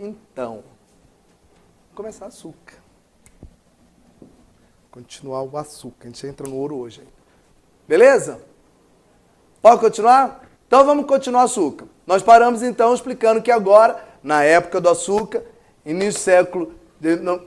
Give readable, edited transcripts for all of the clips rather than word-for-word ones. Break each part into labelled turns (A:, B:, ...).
A: Então, vamos começar açúcar. Continuar o açúcar. A gente entra no ouro hoje. Beleza? Pode continuar? Então vamos continuar o açúcar. Nós paramos então explicando que agora, na época do açúcar, início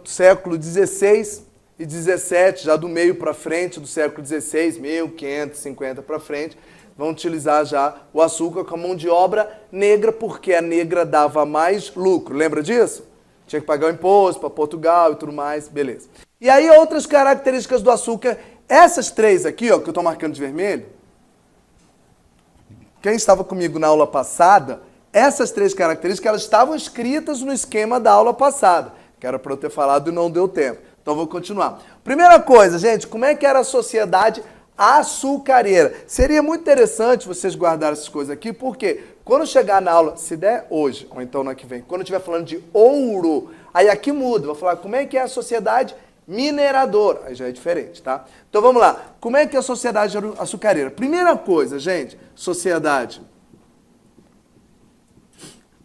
A: século XVI e XVII, já do meio para frente do século XVI, 1550 para frente, vão utilizar já o açúcar como mão de obra negra, porque a negra dava mais lucro. Lembra disso? Tinha que pagar o imposto para Portugal e tudo mais, beleza. E aí outras características do açúcar, essas três aqui, ó, que eu estou marcando de vermelho, quem estava comigo na aula passada, essas três características, elas estavam escritas no esquema da aula passada, que era para eu ter falado e não deu tempo. Então vou continuar. Primeira coisa, gente, como é que era a sociedade açucareira? Seria muito interessante vocês guardarem essas coisas aqui, porque quando chegar na aula, se der hoje, ou então na que vem, quando eu estiver falando de ouro, aí aqui muda, vou falar como é que é a sociedade mineradora, aí já é diferente, tá? Então vamos lá, como é que é a sociedade açucareira? Primeira coisa, gente, sociedade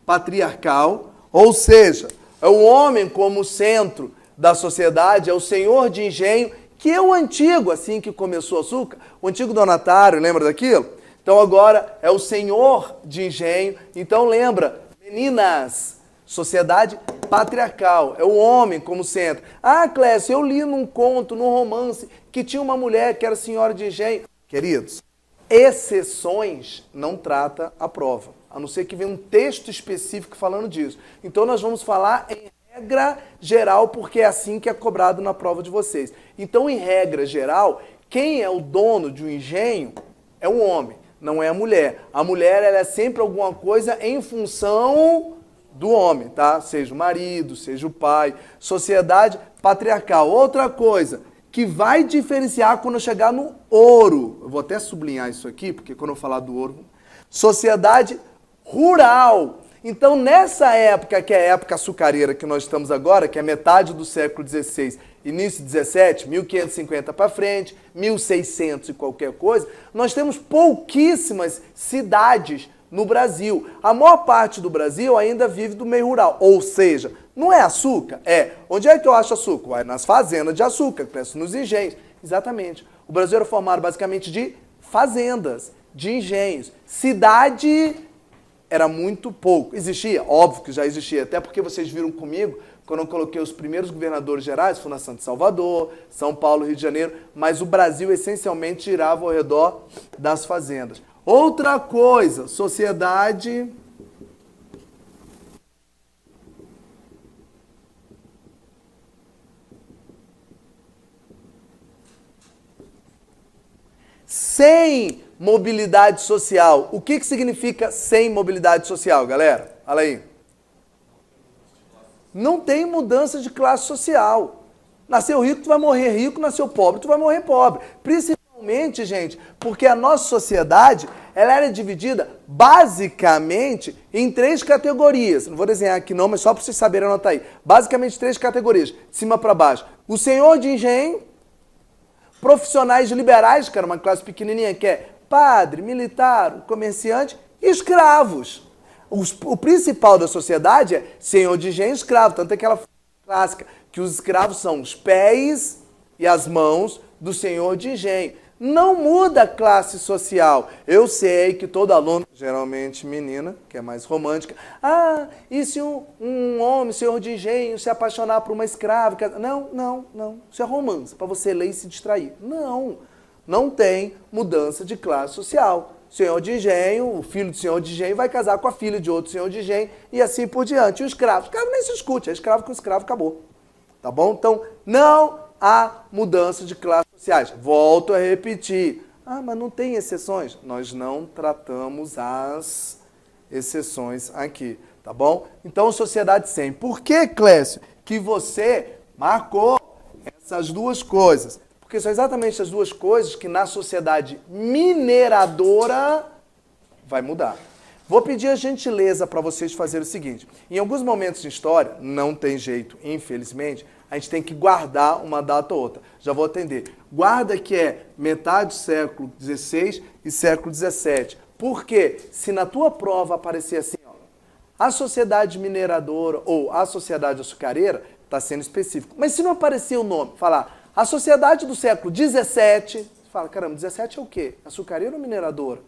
A: patriarcal, ou seja, é o homem como centro da sociedade, é o senhor de engenho, que é o antigo, assim que começou o açúcar, o antigo donatário, lembra daquilo? Então agora é o senhor de engenho, então lembra, meninas, sociedade patriarcal, é o homem como centro. Ah, Clécio, eu li num conto, num romance, que tinha uma mulher que era senhora de engenho. Queridos, exceções não trata a prova, a não ser que venha um texto específico falando disso. Então nós vamos falar em regra geral, porque é assim que é cobrado na prova de vocês. Então, em regra geral, quem é o dono de um engenho é o homem, não é a mulher. A mulher, ela é sempre alguma coisa em função do homem, tá? Seja o marido, seja o pai. Sociedade patriarcal. Outra coisa que vai diferenciar quando eu chegar no ouro. Eu vou até sublinhar isso aqui, porque quando eu falar do ouro... Sociedade rural. Então, nessa época, que é a época açucareira que nós estamos agora, que é metade do século XVI, início 17, 1550 para frente, 1600 e qualquer coisa, nós temos pouquíssimas cidades no Brasil. A maior parte do Brasil ainda vive do meio rural, ou seja, não é açúcar? É. Onde é que eu acho açúcar? Vai nas fazendas de açúcar, nos engenhos. Exatamente. O Brasil era formado basicamente de fazendas, de engenhos. Cidade... era muito pouco. Existia? Óbvio que já existia, até porque vocês viram comigo, quando eu coloquei os primeiros governadores gerais, fundação de Salvador, São Paulo, Rio de Janeiro, mas o Brasil essencialmente girava ao redor das fazendas. Outra coisa, sociedade... sem mobilidade social. O que significa sem mobilidade social, galera? Fala aí. Não tem mudança de classe social. Nasceu rico, tu vai morrer rico. Nasceu pobre, tu vai morrer pobre. Principalmente, gente, porque a nossa sociedade, ela era dividida basicamente em três categorias. Não vou desenhar aqui não, mas só para vocês saberem anotar aí. Basicamente três categorias, de cima para baixo. O senhor de engenho, profissionais liberais, que era uma classe pequenininha, que é padre, militar, comerciante e escravos. O principal da sociedade é senhor de engenho e escravo. Tanto é aquela clássica que os escravos são os pés e as mãos do senhor de engenho. Não muda a classe social. Eu sei que todo aluno, geralmente menina, que é mais romântica, e se um homem, senhor de engenho, se apaixonar por uma escrava? Não. Isso é romance, para você ler e se distrair. Não tem mudança de classe social. Senhor de engenho, o filho do senhor de engenho vai casar com a filha de outro senhor de engenho e assim por diante. E o escravo nem se discute, é escravo com escravo, acabou. Tá bom? Então, não há mudança de classes sociais. Volto a repetir. Mas não tem exceções? Nós não tratamos as exceções aqui, tá bom? Então, sociedade sem. Por que, Clécio, que você marcou essas duas coisas? Porque são exatamente as duas coisas que na sociedade mineradora vai mudar. Vou pedir a gentileza para vocês fazerem o seguinte. Em alguns momentos de história, não tem jeito, infelizmente, a gente tem que guardar uma data ou outra. Já vou atender. Guarda que é metade do século XVI e século XVII. Por quê? Se na tua prova aparecer assim, A sociedade mineradora ou a sociedade açucareira está sendo específico. Mas se não aparecer o nome, falar a sociedade do século XVII, você fala, caramba, 17 é o quê? Açucareira ou mineradora?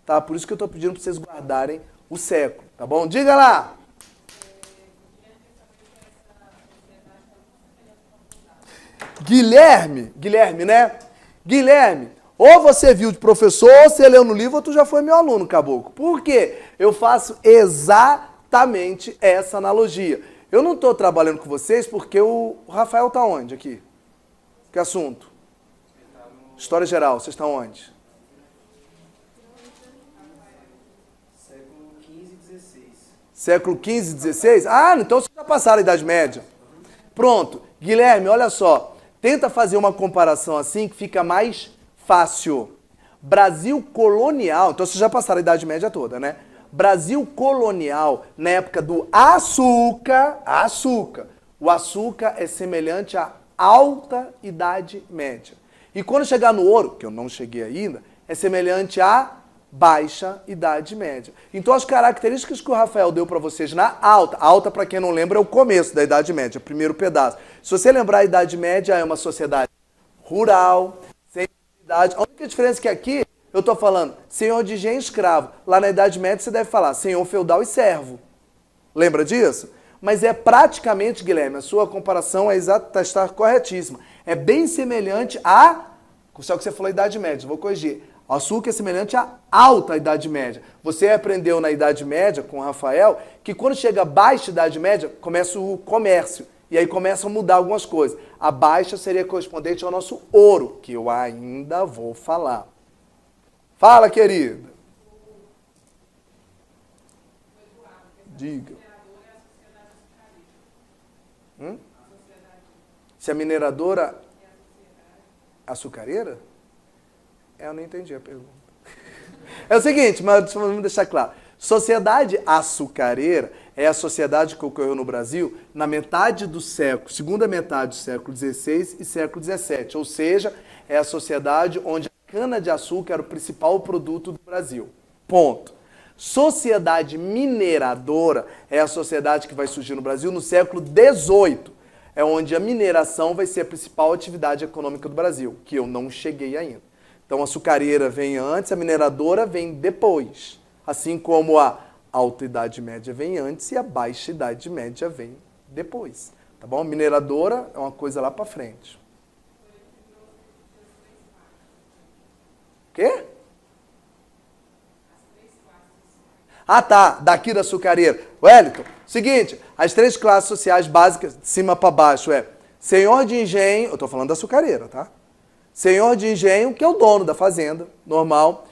A: Tá? Por isso que eu estou pedindo para vocês guardarem o século, tá bom? Diga lá! Guilherme, né? Guilherme, ou você viu de professor, ou você leu no livro, ou tu já foi meu aluno, caboclo. Por quê? Eu faço exatamente essa analogia. Eu não estou trabalhando com vocês porque o Rafael está onde aqui? Que assunto? História geral, vocês estão onde?
B: Século XV e XVI.
A: Século XV e XVI? Ah, então vocês já passaram a Idade Média. Pronto. Guilherme, olha só. Tenta fazer uma comparação assim que fica mais fácil. Brasil colonial, então vocês já passaram a Idade Média toda, né? Brasil colonial, na época do açúcar. O açúcar é semelhante à alta Idade Média. E quando chegar no ouro, que eu não cheguei ainda, é semelhante à baixa Idade Média. Então as características que o Rafael deu para vocês na alta para quem não lembra é o começo da Idade Média, o primeiro pedaço. Se você lembrar, a Idade Média é uma sociedade rural, sem idade. A única diferença é que aqui eu estou falando senhor de engenho e escravo. Lá na Idade Média você deve falar senhor feudal e servo. Lembra disso? Mas é praticamente, Guilherme, a sua comparação está corretíssima. É bem semelhante só que você falou Idade Média, vou corrigir. O açúcar é semelhante à alta Idade Média. Você aprendeu na Idade Média, com o Rafael, que quando chega a baixa Idade Média, começa o comércio. E aí começam a mudar algumas coisas. A baixa seria correspondente ao nosso ouro, que eu ainda vou falar. Fala, querida. Diga. Se a mineradora é açucareira? Eu não entendi a pergunta. É o seguinte, mas vamos deixar claro. Sociedade açucareira é a sociedade que ocorreu no Brasil na metade do século, segunda metade do século XVI e século XVII. Ou seja, é a sociedade onde a cana-de-açúcar era o principal produto do Brasil. Ponto. Sociedade mineradora é a sociedade que vai surgir no Brasil no século XVIII. É onde a mineração vai ser a principal atividade econômica do Brasil, que eu não cheguei ainda. Então a açucareira vem antes, a mineradora vem depois. Assim como a alta Idade Média vem antes e a baixa Idade Média vem depois. Tá bom? Mineradora é uma coisa lá para frente. O quê? Ah, tá. Daqui da açucareira. Wellington, seguinte, as 3 classes sociais básicas, de cima para baixo, é senhor de engenho, eu estou falando da açucareira, tá? Senhor de engenho, que é o dono da fazenda, normal.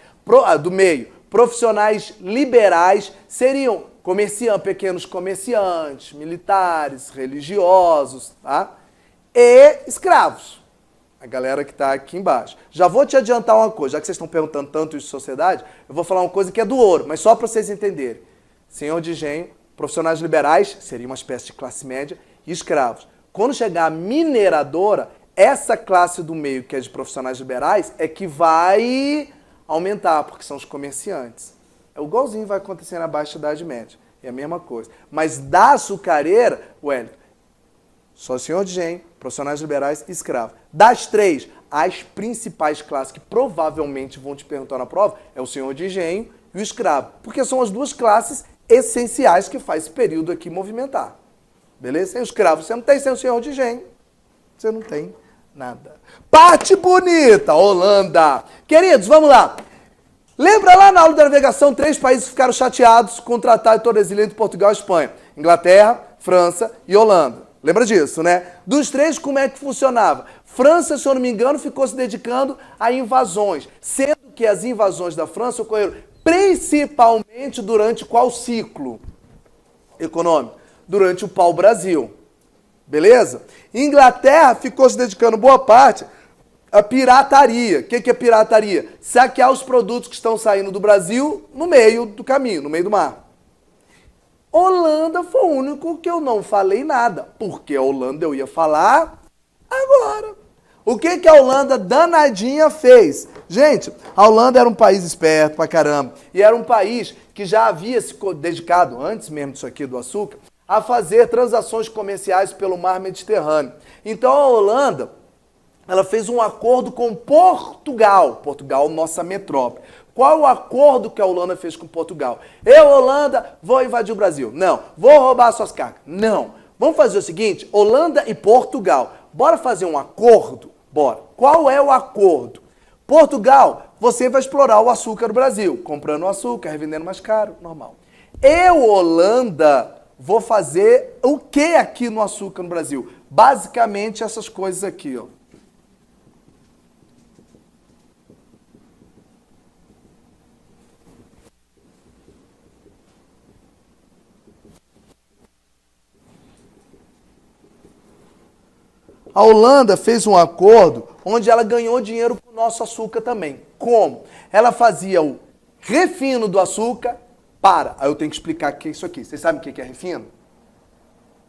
A: Do meio, profissionais liberais seriam pequenos comerciantes, militares, religiosos, tá? E escravos. A galera que está aqui embaixo. Já vou te adiantar uma coisa, já que vocês estão perguntando tanto isso de sociedade, eu vou falar uma coisa que é do ouro, mas só para vocês entenderem. Senhor de engenho, profissionais liberais, seria uma espécie de classe média, e escravos. Quando chegar a mineradora, essa classe do meio, que é de profissionais liberais, é que vai aumentar, porque são os comerciantes. É igualzinho vai acontecer na baixa Idade Média. É a mesma coisa. Mas da açucareira, Wellington, só senhor de engenho, profissionais liberais e escravos. Das 3, as principais classes que provavelmente vão te perguntar na prova é o senhor de engenho e o escravo. Porque são as 2 classes essenciais que faz esse período aqui movimentar. Beleza? Sem o escravo você não tem, sem o senhor de engenho você não tem nada. Parte bonita, Holanda. Queridos, vamos lá. Lembra lá na aula da navegação, 3 países ficaram chateados com o Tratado de Tordesilhas entre Portugal e Espanha. Inglaterra, França e Holanda. Lembra disso, né? Dos 3, como é que funcionava? França, se eu não me engano, ficou se dedicando a invasões, sendo que as invasões da França ocorreram principalmente durante qual ciclo econômico? Durante o pau-brasil. Beleza? Inglaterra ficou se dedicando boa parte à pirataria. O que é pirataria? Saquear os produtos que estão saindo do Brasil no meio do caminho, no meio do mar. Holanda foi o único que eu não falei nada, porque a Holanda eu ia falar agora. O que a Holanda danadinha fez? Gente, a Holanda era um país esperto pra caramba. E era um país que já havia se dedicado, antes mesmo disso aqui do açúcar, a fazer transações comerciais pelo mar Mediterrâneo. Então a Holanda, ela fez um acordo com Portugal. Portugal, nossa metrópole. Qual o acordo que a Holanda fez com Portugal? Eu, Holanda, vou invadir o Brasil. Não. Vou roubar suas cargas. Não. Vamos fazer o seguinte, Holanda e Portugal, bora fazer um acordo? Bora. Qual é o acordo? Portugal, você vai explorar o açúcar do Brasil, comprando o açúcar, revendendo mais caro, normal. Eu, Holanda, vou fazer o que aqui no açúcar no Brasil? Basicamente essas coisas aqui, ó. A Holanda fez um acordo onde ela ganhou dinheiro com o nosso açúcar também. Como? Ela fazia o refino do açúcar para... Aí eu tenho que explicar o que é isso aqui. Vocês sabem o que é refino?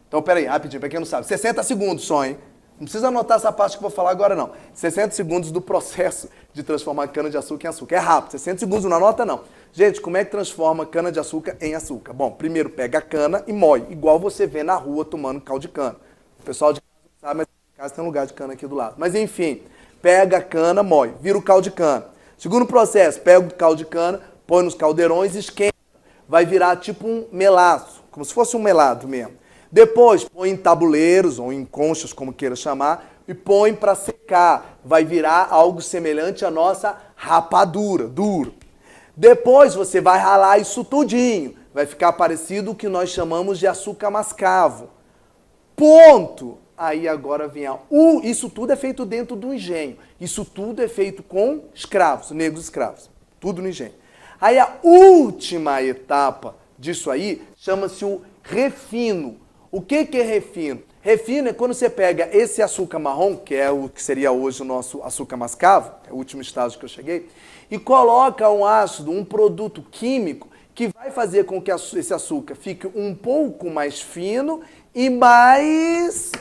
A: Então, peraí, rapidinho, para quem não sabe. 60 segundos só, hein? Não precisa anotar essa parte que eu vou falar agora, não. 60 segundos do processo de transformar cana-de-açúcar em açúcar. É rápido, 60 segundos não anota, não. Gente, como é que transforma cana-de-açúcar em açúcar? Bom, primeiro pega a cana e moe, igual você vê na rua tomando caldo de cana. O pessoal de casa não sabe, mas em casa tem um lugar de cana aqui do lado. Mas enfim, pega a cana, moe, vira o caldo de cana. Segundo processo, pega o caldo de cana, põe nos caldeirões e esquenta. Vai virar tipo um melaço, como se fosse um melado mesmo. Depois, põe em tabuleiros ou em conchas, como queira chamar, e põe para secar. Vai virar algo semelhante à nossa rapadura, duro. Depois, você vai ralar isso tudinho. Vai ficar parecido o que nós chamamos de açúcar mascavo. Ponto! Aí agora vem isso tudo é feito dentro do engenho. Isso tudo é feito com escravos, negros escravos. Tudo no engenho. Aí a última etapa disso aí chama-se o refino. O que é refino? Refino é quando você pega esse açúcar marrom, que é o que seria hoje o nosso açúcar mascavo, é o último estágio que eu cheguei, e coloca um ácido, um produto químico, que vai fazer com que esse açúcar fique um pouco mais fino e mais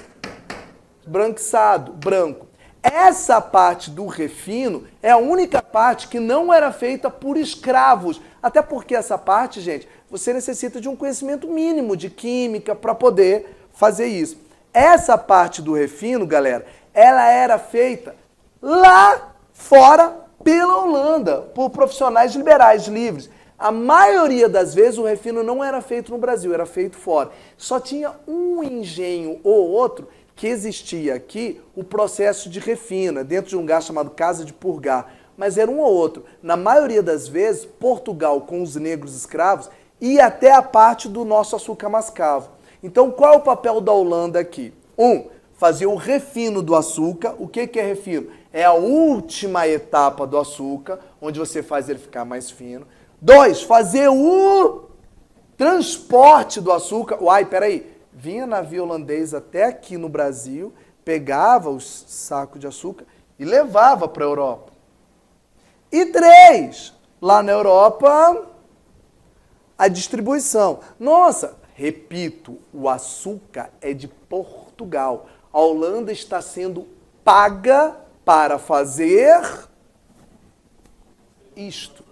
A: branquiçado, branco. Essa parte do refino é a única parte que não era feita por escravos. Até porque essa parte, gente, você necessita de um conhecimento mínimo de química para poder fazer isso. Essa parte do refino, galera, ela era feita lá fora pela Holanda, por profissionais liberais, livres. A maioria das vezes o refino não era feito no Brasil, era feito fora. Só tinha um engenho ou outro que existia aqui o processo de refina, dentro de um lugar chamado Casa de Purgar. Mas era um ou outro. Na maioria das vezes, Portugal, com os negros escravos, ia até a parte do nosso açúcar mascavo. Então, qual é o papel da Holanda aqui? Fazer o refino do açúcar. O que é refino? É a última etapa do açúcar, onde você faz ele ficar mais fino. 2, fazer o transporte do açúcar. Peraí. Vinha navio holandês até aqui no Brasil, pegava os sacos de açúcar e levava para a Europa. E 3, lá na Europa, a distribuição. Nossa, repito, o açúcar é de Portugal. A Holanda está sendo paga para fazer isto.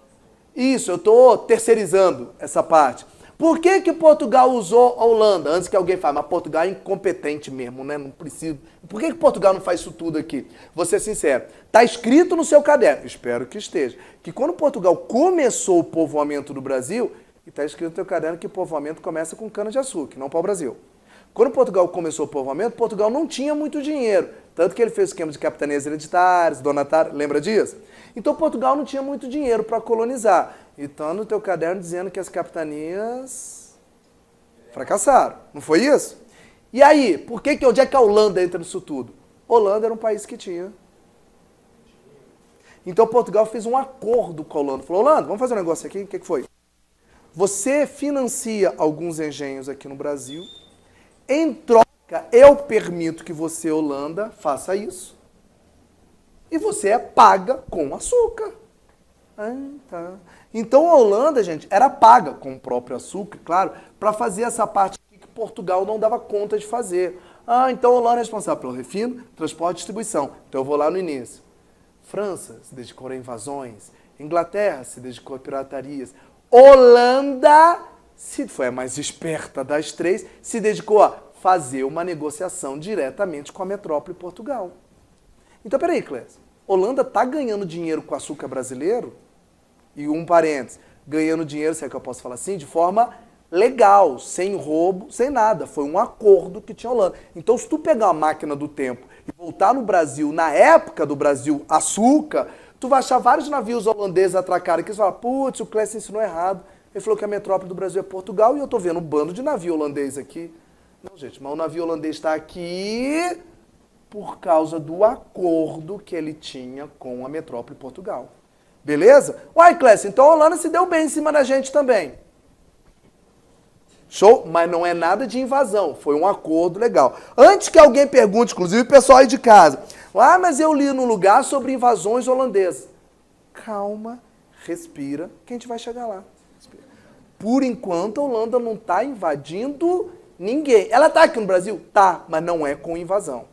A: Isso, eu estou terceirizando essa parte. Por que Portugal usou a Holanda? Antes que alguém fale, mas Portugal é incompetente mesmo, né? Não precisa. Por que Portugal não faz isso tudo aqui? Vou ser sincero. Está escrito no seu caderno, espero que esteja, que quando Portugal começou o povoamento do Brasil, está escrito no seu caderno que o povoamento começa com cana-de-açúcar, não para o Brasil. Quando Portugal começou o povoamento, Portugal não tinha muito dinheiro. Tanto que ele fez o esquema de capitanias hereditárias, donatárias, lembra disso? Então Portugal não tinha muito dinheiro para colonizar. Então no teu caderno dizendo que as capitanias fracassaram. Não foi isso? E aí, onde é que a Holanda entra nisso tudo? Holanda era um país que tinha. Então Portugal fez um acordo com a Holanda. Falou, Holanda, vamos fazer um negócio aqui? O que foi? Você financia alguns engenhos aqui no Brasil. Em troca, eu permito que você, Holanda, faça isso. E você é paga com açúcar. Tá. Então a Holanda, gente, era paga com o próprio açúcar, claro, para fazer essa parte que Portugal não dava conta de fazer. Ah, então a Holanda é responsável pelo refino, transporte e distribuição. Então eu vou lá no início. França se dedicou a invasões. Inglaterra se dedicou a piratarias. Holanda, se foi a mais esperta das três, se dedicou a fazer uma negociação diretamente com a metrópole Portugal. Então, peraí, Clécio. Holanda está ganhando dinheiro com o açúcar brasileiro? E um parênteses, ganhando dinheiro, se é que eu posso falar assim, de forma legal, sem roubo, sem nada. Foi um acordo que tinha Holanda. Então, se tu pegar a máquina do tempo e voltar no Brasil, na época do Brasil açúcar, tu vai achar vários navios holandeses atracados que eles falam, putz, o Clécio ensinou errado. Ele falou que a metrópole do Brasil é Portugal e eu tô vendo um bando de navio holandês aqui. Não, gente, mas o navio holandês está aqui por causa do acordo que ele tinha com a metrópole Portugal. Beleza? Uai, Clécio, então a Holanda se deu bem em cima da gente também. Show? Mas não é nada de invasão, foi um acordo legal. Antes que alguém pergunte, inclusive o pessoal aí de casa, ah, mas eu li no lugar sobre invasões holandesas. Calma, respira, que a gente vai chegar lá. Por enquanto a Holanda não está invadindo ninguém. Ela está aqui no Brasil? Tá, mas não é com invasão.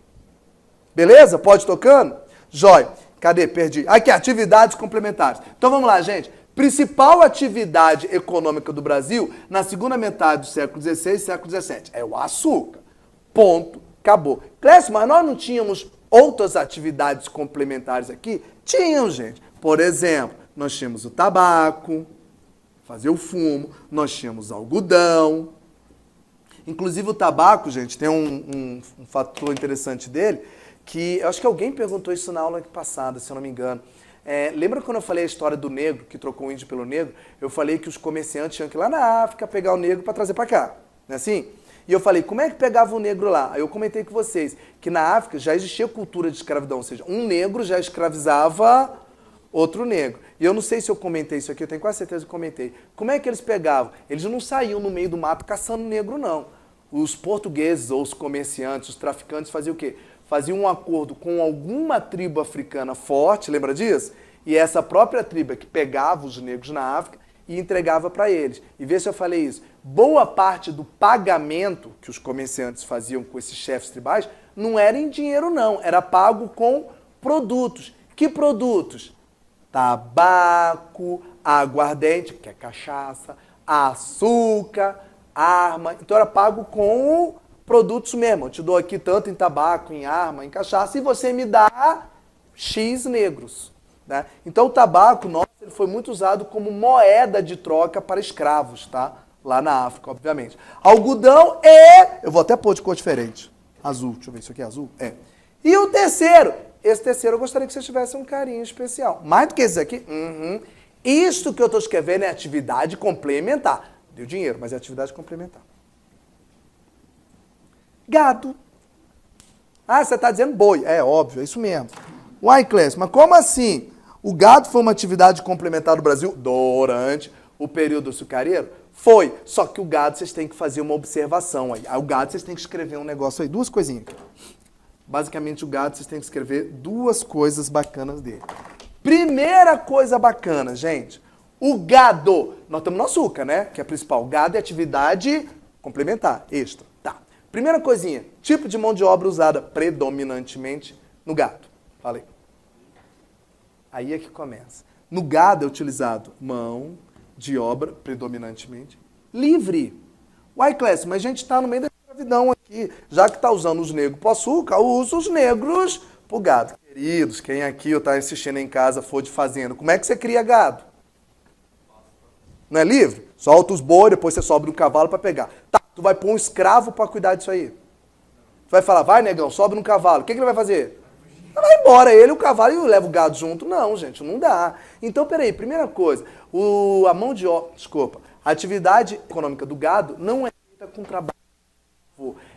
A: Beleza? Pode ir tocando? Jóia. Cadê? Perdi. Aqui, atividades complementares. Então vamos lá, gente. Principal atividade econômica do Brasil na segunda metade do século XVI e século XVII é o açúcar. Ponto. Acabou. Clécio, mas nós não tínhamos outras atividades complementares aqui? Tínhamos, gente. Por exemplo, nós tínhamos o tabaco, fazer o fumo, nós tínhamos algodão. Inclusive o tabaco, gente, tem um fator interessante dele, que eu acho que alguém perguntou isso na aula passada, se eu não me engano. Lembra quando eu falei a história do negro, que trocou o índio pelo negro? Eu falei que os comerciantes tinham que ir lá na África pegar o negro para trazer para cá, não é assim? E eu falei, como é que pegava o negro lá? Aí eu comentei com vocês que na África já existia cultura de escravidão, ou seja, um negro já escravizava outro negro. E eu não sei se eu comentei isso aqui, eu tenho quase certeza que comentei. Como é que eles pegavam? Eles não saíam no meio do mato caçando negro, não. Os portugueses ou os comerciantes, os traficantes faziam o quê? Faziam um acordo com alguma tribo africana forte, lembra disso? E essa própria tribo que pegava os negros na África e entregava para eles. E vê se eu falei isso. Boa parte do pagamento que os comerciantes faziam com esses chefes tribais não era em dinheiro, não. Era pago com produtos. Que produtos? Tabaco, aguardente, que é cachaça, açúcar, arma. Então era pago com produtos mesmo. Eu te dou aqui tanto em tabaco, em arma, em cachaça, e você me dá X negros. Né? Então o tabaco, nossa, ele foi muito usado como moeda de troca para escravos, tá? Lá na África, obviamente. Algodão eu vou até pôr de cor diferente. Azul, deixa eu ver, isso aqui é azul? É. E o terceiro? Esse terceiro eu gostaria que você tivesse um carinho especial. Mais do que esse aqui? Isso que eu estou escrevendo é atividade complementar. Deu dinheiro, mas é atividade complementar. Gado. Ah, você está dizendo boi. É óbvio, é isso mesmo. Uai, Clécio, mas como assim? O gado foi uma atividade complementar do Brasil durante o período açucareiro? Foi. Só que o gado vocês têm que fazer uma observação aí. O gado vocês têm que escrever um negócio aí, duas coisinhas aqui. Basicamente o gado vocês têm que escrever duas coisas bacanas dele. Primeira coisa bacana, gente. O gado. Nós estamos no açúcar, né? Que é a principal. O gado é atividade complementar, extra. Tá. Primeira coisinha. Tipo de mão de obra usada predominantemente no gado. Falei. Aí é que começa. No gado é utilizado mão de obra, predominantemente, livre. Uai, Clécio, mas a gente está no meio da escravidão aqui. Já que está usando os negros para o açúcar, usa os negros para o gado. Queridos, quem aqui está assistindo em casa for de fazenda, como é que você cria gado? Não é livre? Solta os bois, depois você sobe no cavalo para pegar. Tá, tu vai pôr um escravo para cuidar disso aí. Tu vai falar, vai, negão, sobe no cavalo. O que ele vai fazer? Vai embora ele, o cavalo, e leva o gado junto. Não, gente, não dá. Então, peraí, primeira coisa, a mão de obra, a atividade econômica do gado não é feita com trabalho,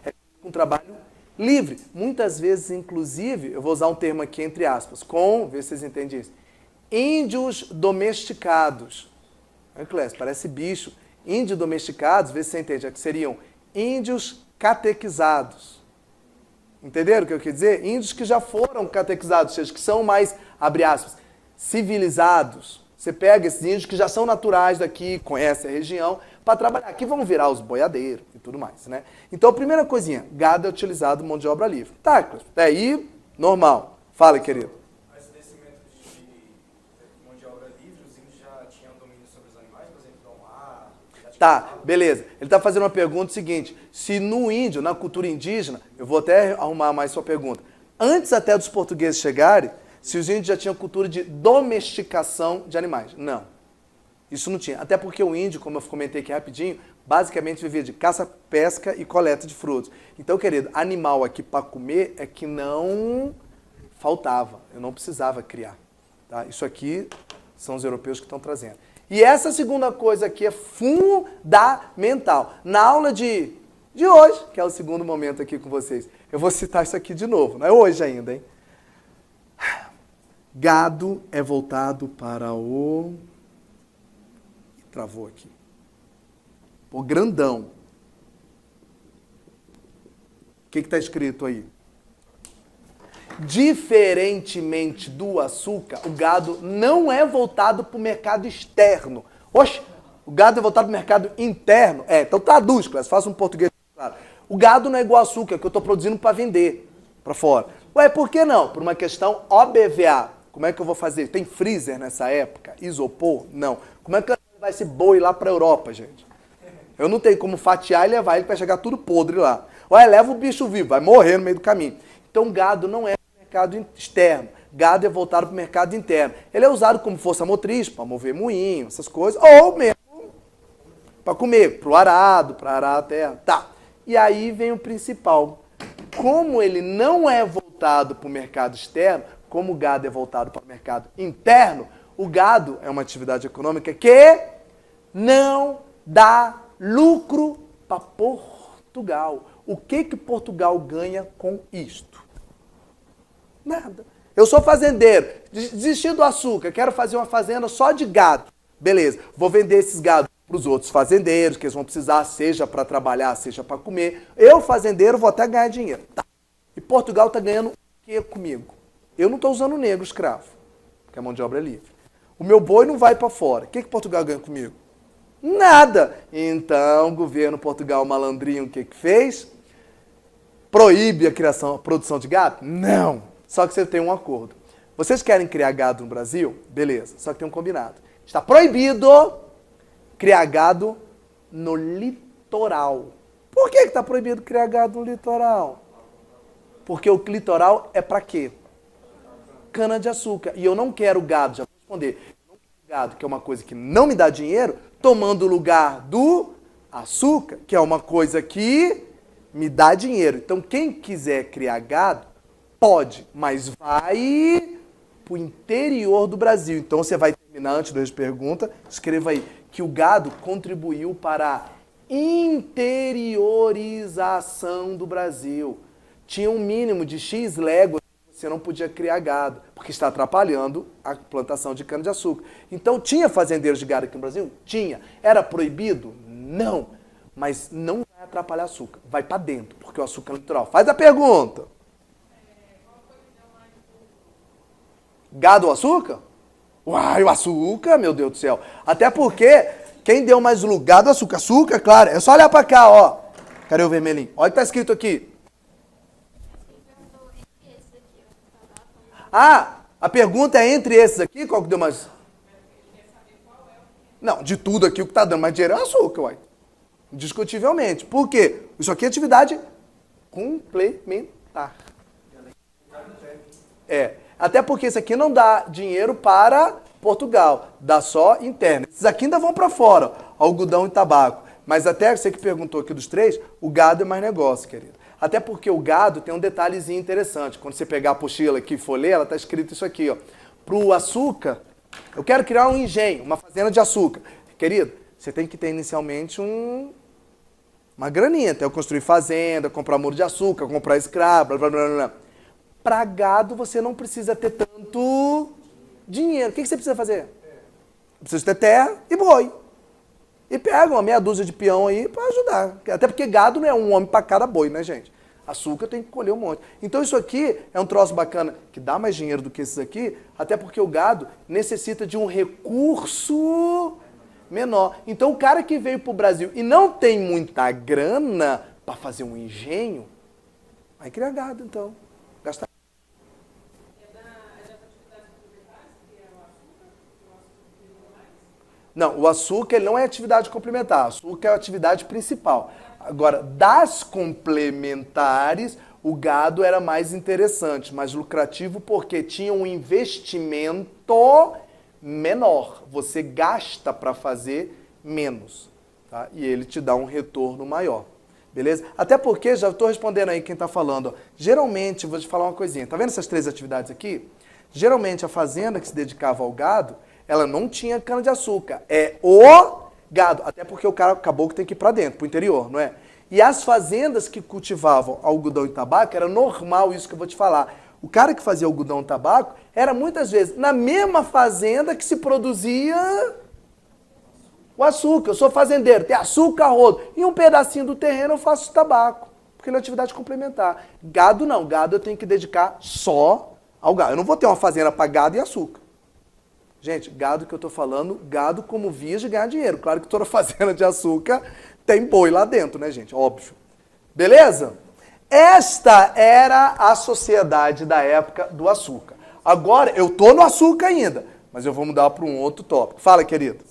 A: é feita com trabalho livre. Muitas vezes, inclusive, eu vou usar um termo aqui entre aspas, vê se vocês entendem isso, índios domesticados. Clécio, parece bicho. Índios domesticados, vê se você entende, é que seriam índios catequizados. Entenderam o que eu quis dizer? Índios que já foram catequizados, ou seja, que são mais, abre aspas, civilizados, Você pega esses índios que já são naturais daqui, conhecem a região, para trabalhar. Aqui vão virar os boiadeiros e tudo mais, né? Então, a primeira coisinha, gado é utilizado mão de obra livre. Tá, até aí, normal. Fala, querido.
B: Mas desse método de mão de obra livre, os índios já tinham domínio sobre os animais, por exemplo, domar...
A: Tá, beleza. Ele está fazendo uma pergunta seguinte, se no índio, na cultura indígena, eu vou até arrumar mais sua pergunta, antes até dos portugueses chegarem, se os índios já tinham cultura de domesticação de animais. Não. Isso não tinha. Até porque o índio, como eu comentei aqui rapidinho, basicamente vivia de caça, pesca e coleta de frutos. Então, querido, animal aqui para comer é que não faltava. Eu não precisava criar. Tá? Isso aqui são os europeus que estão trazendo. E essa segunda coisa aqui é fundamental. Na aula de hoje, que é o segundo momento aqui com vocês, eu vou citar isso aqui de novo. Não é hoje ainda, hein? Gado é voltado para o... Travou aqui. O grandão. O que está escrito aí? Diferentemente do açúcar, o gado não é voltado para o mercado externo. Oxe, o gado é voltado para o mercado interno. Então traduz, classe, faça um português claro. O gado não é igual ao açúcar, que eu estou produzindo para vender para fora. Ué, por que não? Por uma questão OBVA. Como é que eu vou fazer? Tem freezer nessa época? Isopor? Não. Como é que eu vou levar esse boi lá para a Europa, gente? Eu não tenho como fatiar e levar ele para chegar tudo podre lá. Ué, leva o bicho vivo, vai morrer no meio do caminho. Então, gado não é mercado externo. Gado é voltado para o mercado interno. Ele é usado como força motriz, para mover moinho, essas coisas, ou mesmo para comer, para o arado, para arar a terra. Tá. E aí vem o principal. Como ele não é voltado para o mercado externo, como o gado é voltado para o mercado interno, o gado é uma atividade econômica que não dá lucro para Portugal. O que Portugal ganha com isto? Nada. Eu sou fazendeiro, desisti do açúcar, quero fazer uma fazenda só de gado. Beleza, vou vender esses gados para os outros fazendeiros, que eles vão precisar, seja para trabalhar, seja para comer. Eu, fazendeiro, vou até ganhar dinheiro. Tá. E Portugal está ganhando o que comigo? Eu não estou usando negro escravo, porque a mão de obra é livre. O meu boi não vai para fora. O que Portugal ganha comigo? Nada. Então, o governo Portugal malandrinho, o que fez? Proíbe a produção de gado? Não. Só que você tem um acordo. Vocês querem criar gado no Brasil? Beleza. Só que tem um combinado. Está proibido criar gado no litoral. Por que está proibido criar gado no litoral? Porque o litoral é para quê? Cana-de-açúcar. E eu não quero gado, já vou responder. Eu não quero gado, que é uma coisa que não me dá dinheiro, tomando o lugar do açúcar, que é uma coisa que me dá dinheiro. Então, quem quiser criar gado, pode, mas vai para o interior do Brasil. Então, você vai terminar, antes das perguntas, escreva aí, que o gado contribuiu para a interiorização do Brasil. Tinha um mínimo de X léguas, você não podia criar gado, porque está atrapalhando a plantação de cana-de-açúcar. Então, tinha fazendeiros de gado aqui no Brasil? Tinha. Era proibido? Não. Mas não vai atrapalhar açúcar. Vai para dentro, porque o açúcar é natural. Faz a pergunta. Gado ou açúcar? Uai, o açúcar, meu Deus do céu. Até porque, quem deu mais lugar do açúcar? Açúcar, claro. É só olhar para cá, ó. Cadê o vermelhinho? Olha o que está escrito aqui. Ah, a pergunta é entre esses aqui, qual que deu mais? Não, de tudo aqui, o que está dando mais dinheiro é o açúcar, uai. Indiscutivelmente. Por quê? Isso aqui é atividade complementar. Até porque isso aqui não dá dinheiro para Portugal, dá só interno. Esses aqui ainda vão para fora, algodão e tabaco. Mas até você que perguntou aqui dos três, o gado é mais negócio, querido. Até porque o gado tem um detalhezinho interessante. Quando você pegar a apostila aqui e for ler, ela está escrito isso aqui, ó. Para o açúcar, eu quero criar um engenho, uma fazenda de açúcar. Querido, você tem que ter inicialmente uma graninha, até eu construir fazenda, comprar muro de açúcar, comprar escravo, blá, blá, blá, blá. Para gado, você não precisa ter tanto dinheiro. O que você precisa fazer? Precisa ter terra e boi. E pega uma meia dúzia de peão aí para ajudar. Até porque gado não é um homem para cada boi, né, gente? Açúcar tem que colher um monte. Então isso aqui é um troço bacana, que dá mais dinheiro do que esses aqui, até porque o gado necessita de um recurso menor. Então o cara que veio para o Brasil e não tem muita grana para fazer um engenho, vai criar gado então. Gastar. Não, o açúcar ele não é atividade complementar, o açúcar é a atividade principal. Agora, das complementares, o gado era mais interessante, mais lucrativo, porque tinha um investimento menor. Você gasta para fazer menos, tá? E ele te dá um retorno maior, beleza? Até porque, já estou respondendo aí quem está falando, ó, geralmente, vou te falar uma coisinha, tá vendo essas 3 atividades aqui? Geralmente a fazenda que se dedicava ao gado, ela não tinha cana-de-açúcar, é o gado, até porque o cara acabou que tem que ir para dentro, para o interior, não é? E as fazendas que cultivavam algodão e tabaco, era normal isso que eu vou te falar. O cara que fazia algodão e tabaco, era muitas vezes na mesma fazenda que se produzia o açúcar. Eu sou fazendeiro, tem açúcar rodo. E um pedacinho do terreno eu faço tabaco, porque ele é uma atividade complementar. Gado não, gado eu tenho que dedicar só ao gado. Eu não vou ter uma fazenda para gado e açúcar. Gente, gado que eu estou falando, gado como vias de ganhar dinheiro. Claro que toda fazenda de açúcar tem boi lá dentro, né, gente? Óbvio. Beleza? Esta era a sociedade da época do açúcar. Agora, eu estou no açúcar ainda, mas eu vou mudar para um outro tópico. Fala, querido.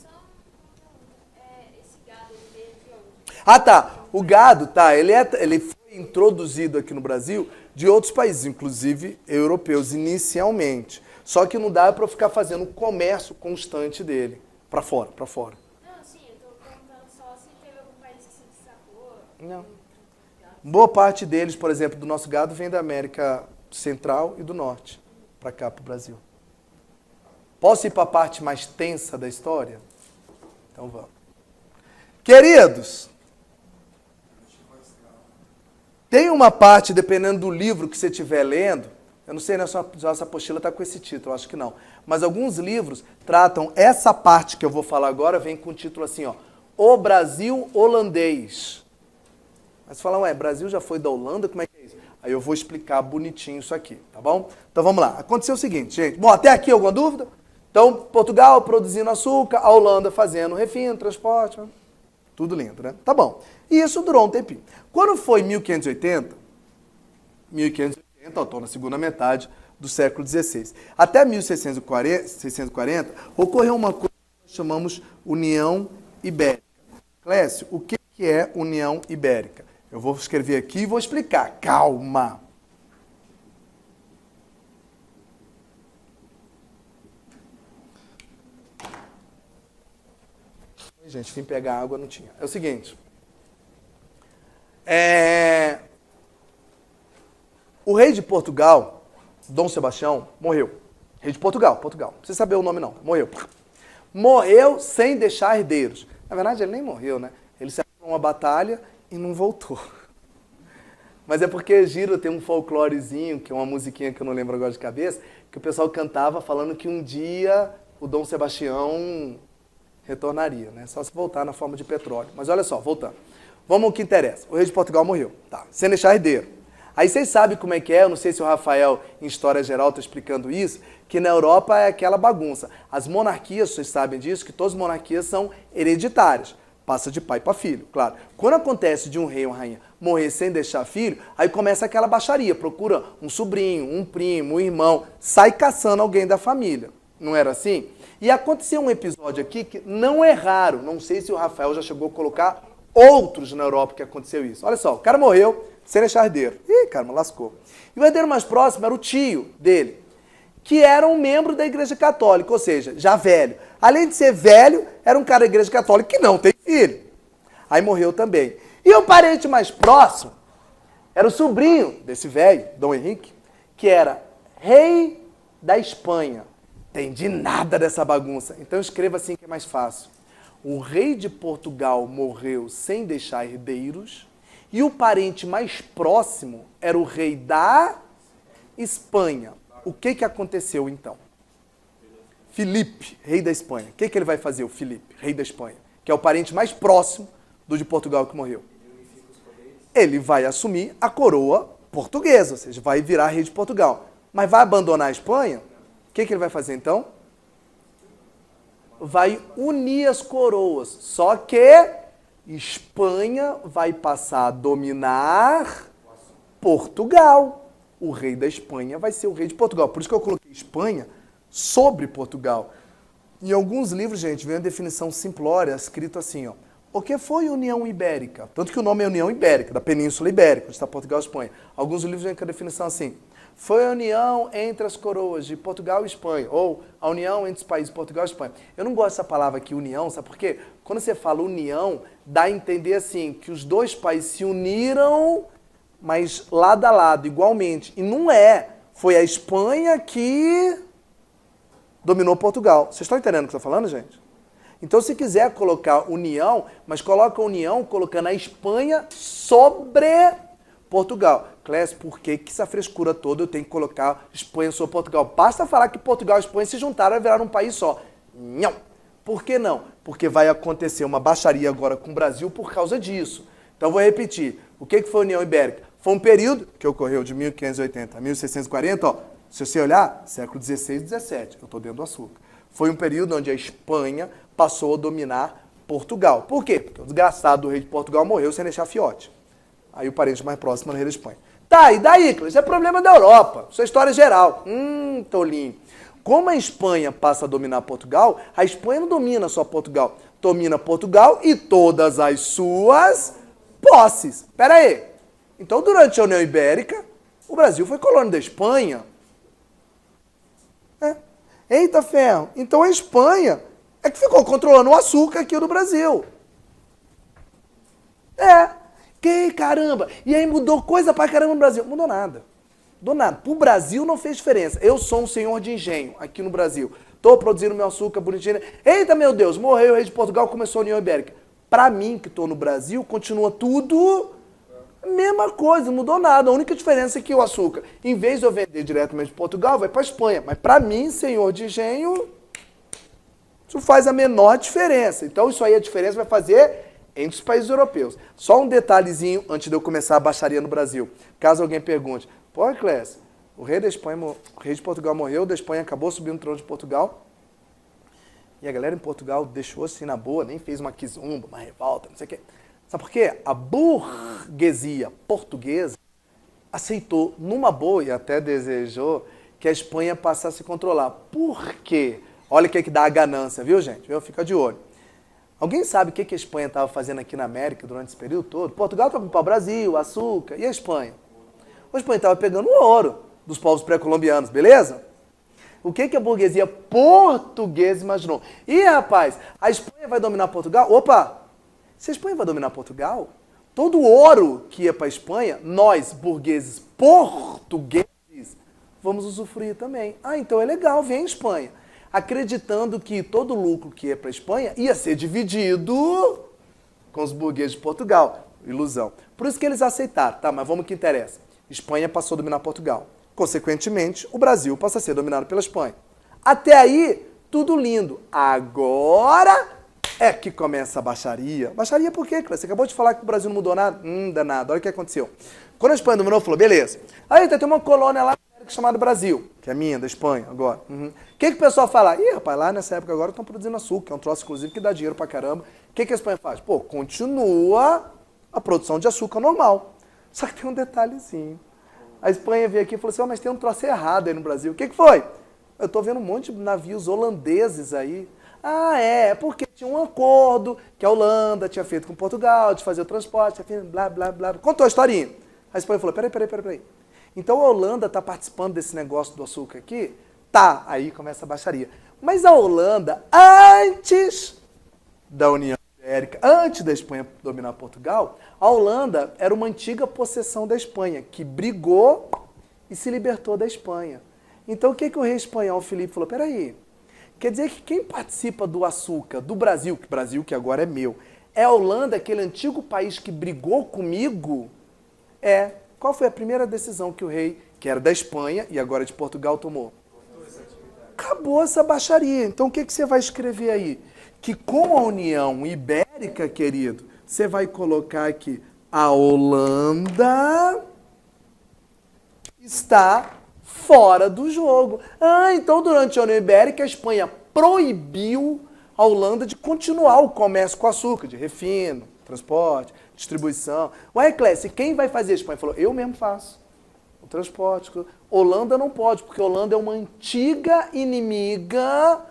C: Esse gado, ele veio de onde?
A: Ah, tá. O gado, tá, ele foi introduzido aqui no Brasil de outros países, inclusive europeus, inicialmente. Só que não dá para ficar fazendo um comércio constante dele. Para fora, para fora.
C: Não, sim, eu tô perguntando só se teve algum país que se destacou.
A: Não. Boa parte deles, por exemplo, do nosso gado vem da América Central e do Norte, para cá, para o Brasil. Posso ir para a parte mais tensa da história? Então vamos. Queridos, tem uma parte, dependendo do livro que você estiver lendo, eu não sei se a nossa apostila está com esse título, acho que não. Mas alguns livros tratam essa parte que eu vou falar agora, vem com o título assim, ó, O Brasil Holandês. Mas você fala, ué, Brasil já foi da Holanda? Como é que é isso? Aí eu vou explicar bonitinho isso aqui, tá bom? Então vamos lá. Aconteceu o seguinte, gente. Bom, até aqui alguma dúvida? Então, Portugal produzindo açúcar, a Holanda fazendo refino, transporte, tudo lindo, né? Tá bom. E isso durou um tempinho. Quando foi 1580, eu estou na segunda metade do século XVI. Até 1640, ocorreu uma coisa que nós chamamos União Ibérica. Clécio, o que é União Ibérica? Eu vou escrever aqui e vou explicar. Calma. Gente, vim pegar água, não tinha. É o seguinte. O rei de Portugal, Dom Sebastião, morreu. Rei de Portugal. Não precisa saber o nome não. Morreu. Morreu sem deixar herdeiros. Na verdade, ele nem morreu, né? Ele saiu para uma batalha e não voltou. Mas é porque Giro tem um folclorezinho, que é uma musiquinha que eu não lembro agora de cabeça, que o pessoal cantava falando que um dia o Dom Sebastião retornaria, né? Só se voltar na forma de petróleo. Mas olha só, voltando. Vamos ao que interessa. O rei de Portugal morreu. Tá. Sem deixar herdeiro. Aí vocês sabem como é que é, eu não sei se o Rafael, em História Geral, está explicando isso, que na Europa é aquela bagunça. As monarquias, vocês sabem disso, que todas as monarquias são hereditárias. Passa de pai para filho, claro. Quando acontece de um rei ou uma rainha morrer sem deixar filho, aí começa aquela baixaria. Procura um sobrinho, um primo, um irmão, sai caçando alguém da família. Não era assim? E aconteceu um episódio aqui que não é raro, não sei se o Rafael já chegou a colocar outros na Europa que aconteceu isso. Olha só, o cara morreu sem deixar herdeiro. Ih, caramba, lascou. E o herdeiro mais próximo era o tio dele, que era um membro da Igreja Católica, ou seja, já velho. Além de ser velho, era um cara da Igreja Católica que não tem filho. Aí morreu também. E o parente mais próximo era o sobrinho desse velho, Dom Henrique, que era rei da Espanha. Entendi nada dessa bagunça. Então escreva assim que é mais fácil. O rei de Portugal morreu sem deixar herdeiros e o parente mais próximo era o rei da Espanha. O que aconteceu então? Filipe, rei da Espanha. O que ele vai fazer, o Filipe, rei da Espanha? Que é o parente mais próximo do de Portugal que morreu. ele vai assumir a coroa portuguesa, ou seja, vai virar rei de Portugal. Mas vai abandonar a Espanha? O que ele vai fazer então? Vai unir as coroas. Só que Espanha vai passar a dominar Portugal. O rei da Espanha vai ser o rei de Portugal. Por isso que eu coloquei Espanha sobre Portugal. Em alguns livros, gente, vem a definição simplória, escrito assim, ó. O que foi União Ibérica? Tanto que o nome é União Ibérica, da Península Ibérica, onde está Portugal e Espanha. Alguns livros vêm com a definição assim. Foi a união entre as coroas de Portugal e Espanha, ou a união entre os países de Portugal e Espanha. Eu não gosto dessa palavra aqui, união, sabe por quê? Quando você fala união, dá a entender assim, que os dois países se uniram, mas lado a lado, igualmente. E não é. Foi a Espanha que dominou Portugal. Vocês estão entendendo o que eu estou falando, gente? Então, se quiser colocar união, mas coloca união colocando a Espanha sobre Portugal. Clécio, por que essa frescura toda eu tenho que colocar Espanha sobre Portugal? Basta falar que Portugal e Espanha se juntaram e viraram um país só. Não. Por que não? Porque vai acontecer uma baixaria agora com o Brasil por causa disso. Então, vou repetir. O que foi a União Ibérica? Foi um período que ocorreu de 1580 a 1640, ó. Se você olhar, século XVI e XVII, eu estou dentro do açúcar. Foi um período onde a Espanha passou a dominar Portugal. Por quê? Porque o desgraçado do rei de Portugal morreu sem deixar fiote. Aí o parente mais próximo era o rei da Espanha. Tá, e daí, Cláudio? Isso é problema da Europa. Isso é história geral. Tolinho. Como a Espanha passa a dominar Portugal, a Espanha não domina só Portugal. Domina Portugal e todas as suas posses. Pera aí. Então, durante a União Ibérica, o Brasil foi colônia da Espanha. Eita ferro. Então a Espanha é que ficou controlando o açúcar aqui no Brasil. Que caramba. E aí mudou coisa pra caramba no Brasil. Mudou nada. Mudou nada. Pro Brasil não fez diferença. Eu sou um senhor de engenho aqui no Brasil. Tô produzindo meu açúcar bonitinho. Eita, meu Deus, morreu o rei de Portugal, começou a União Ibérica. Pra mim, que tô no Brasil, continua tudo mesma coisa, não mudou nada. A única diferença é que o açúcar, em vez de eu vender diretamente de Portugal, vai pra Espanha. Mas pra mim, senhor de engenho, isso faz a menor diferença. Então isso aí a diferença vai fazer entre os países europeus. Só um detalhezinho antes de eu começar a baixaria no Brasil. Caso alguém pergunte, pô, Clécio, o rei de Portugal morreu, da Espanha acabou subindo no trono de Portugal. E a galera em Portugal deixou assim na boa, nem fez uma quizumba, uma revolta, não sei o quê. Sabe por quê? A burguesia portuguesa aceitou numa boa e até desejou que a Espanha passasse a se controlar. Por quê? Olha o que dá a ganância, viu, gente? Fica de olho. Alguém sabe o que a Espanha estava fazendo aqui na América durante esse período todo? Portugal estava para o Brasil, açúcar, e a Espanha? A Espanha estava pegando o ouro dos povos pré-colombianos, beleza? O que a burguesia portuguesa imaginou? Ih, rapaz, a Espanha vai dominar Portugal? Opa! Se a Espanha vai dominar Portugal, todo o ouro que ia para a Espanha, nós, burgueses portugueses, vamos usufruir também. Então é legal, vem a Espanha. Acreditando que todo o lucro que ia para a Espanha ia ser dividido com os burgueses de Portugal. Ilusão. Por isso que eles aceitaram, tá? Mas vamos ao que interessa. Espanha passou a dominar Portugal. Consequentemente, o Brasil passa a ser dominado pela Espanha. Até aí, tudo lindo. Agora é que começa a baixaria. Baixaria por quê, Cláudio? Você acabou de falar que o Brasil não mudou nada? Danado. Olha o que aconteceu. Quando a Espanha dominou, falou, beleza. Aí tem uma colônia lá chamada Brasil, que é minha, da Espanha, agora. O que o pessoal fala? Ih, rapaz, lá nessa época agora estão produzindo açúcar, é um troço, inclusive, que dá dinheiro pra caramba. O que a Espanha faz? Pô, continua a produção de açúcar normal. Só que tem um detalhezinho. A Espanha veio aqui e falou assim, mas tem um troço errado aí no Brasil. O que foi? Eu tô vendo um monte de navios holandeses aí. É porque tinha um acordo que a Holanda tinha feito com Portugal, de fazer o transporte, blá, blá, blá. Contou a historinha. A Espanha falou, peraí. Então a Holanda está participando desse negócio do açúcar aqui? Tá, aí começa a baixaria. Mas a Holanda, antes da União Ibérica, antes da Espanha dominar Portugal, a Holanda era uma antiga possessão da Espanha, que brigou e se libertou da Espanha. Então o que o rei espanhol Filipe falou? Peraí, quer dizer que quem participa do açúcar do Brasil que agora é meu, é a Holanda, aquele antigo país que brigou comigo? Qual foi a primeira decisão que o rei, que era da Espanha e agora de Portugal, tomou? Acabou essa baixaria. Então o que você vai escrever aí? Que com a União Ibérica, querido, você vai colocar aqui A Holanda está fora do jogo. Ah, então durante a União Ibérica a Espanha proibiu a Holanda de continuar o comércio com açúcar, de refino, transporte, distribuição. Ué, Clécio, quem vai fazer? A Espanha falou, eu mesmo faço. O transporte. Holanda não pode, porque a Holanda é uma antiga inimiga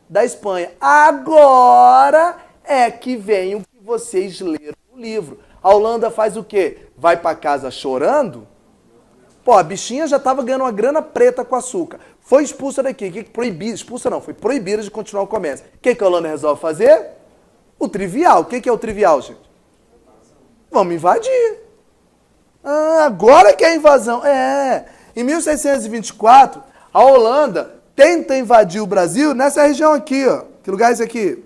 A: da Espanha. Agora é que vem o que vocês leram no livro. A Holanda faz o quê? Vai para casa chorando? Pô, a bichinha já estava ganhando uma grana preta com açúcar. Foi expulsa daqui. Que proibida? Expulsa não, foi proibida de continuar o comércio. O que a Holanda resolve fazer? O trivial. O que é o trivial, gente? Vamos invadir. Ah, agora que é a invasão. Em 1624, a Holanda tenta invadir o Brasil nessa região aqui, ó. Que lugar é esse aqui?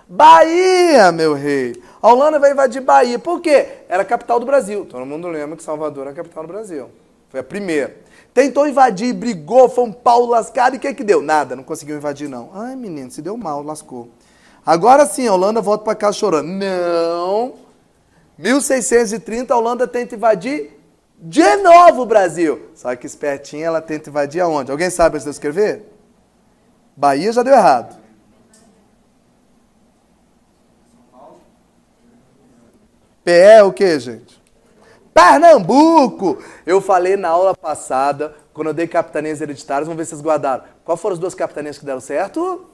A: Bahia, meu rei. A Holanda vai invadir Bahia. Por quê? Era a capital do Brasil. Todo mundo lembra que Salvador era a capital do Brasil. Foi a primeira. Tentou invadir, brigou, foi um pau lascado. E o que deu? Nada, não conseguiu invadir, não. Ai, menino, se deu mal, lascou. Agora sim, a Holanda volta para casa chorando. Não. 1630, a Holanda tenta invadir de novo o Brasil. Só que espertinha, ela tenta invadir aonde? Alguém sabe antes de eu escrever? Bahia já deu errado. PE é o que, gente? Pernambuco! Eu falei na aula passada, quando eu dei capitanias hereditárias, vamos ver se vocês guardaram. Qual foram as duas capitanias que deram certo?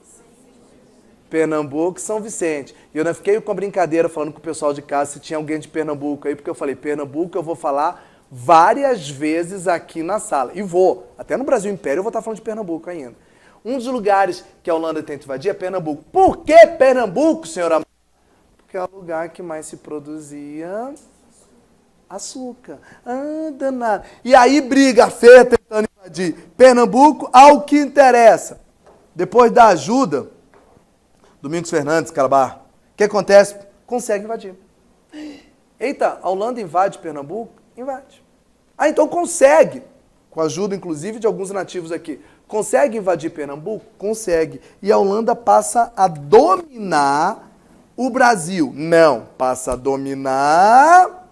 A: Pernambuco e São Vicente. E eu não fiquei com a brincadeira falando com o pessoal de casa se tinha alguém de Pernambuco aí, porque eu falei, Pernambuco eu vou falar várias vezes aqui na sala. E vou. Até no Brasil Império eu vou estar falando de Pernambuco ainda. Um dos lugares que a Holanda tenta invadir é Pernambuco. Por que Pernambuco, senhora? Porque é o lugar que mais se produzia açúcar. Ah, danado. E aí briga feia tentando invadir Pernambuco ao que interessa. Depois da ajuda, Domingos Fernandes, Calabar, o que acontece? Consegue invadir. Eita, a Holanda invade Pernambuco? Invade. Ah, então consegue, com a ajuda inclusive de alguns nativos aqui, consegue invadir Pernambuco? Consegue. E a Holanda passa a dominar o Brasil. Não, passa a dominar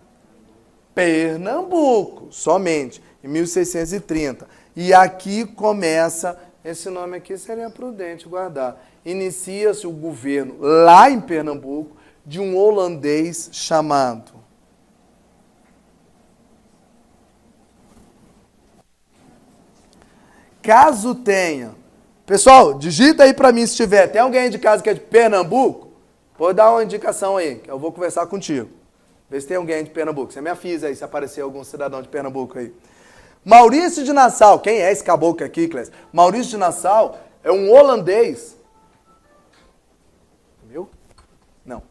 A: Pernambuco, somente, em 1630. E aqui começa, esse nome aqui seria prudente guardar, inicia-se o governo lá em Pernambuco de um holandês chamado caso tenha, pessoal, digita aí para mim se tiver, tem alguém de casa que é de Pernambuco? Pode dar uma indicação aí, que eu vou conversar contigo. Vê se tem alguém de Pernambuco. Você me avisa aí se aparecer algum cidadão de Pernambuco aí. Maurício de Nassau. Quem é esse caboclo aqui, Clécio? Maurício de Nassau é um holandês. Viu? Não.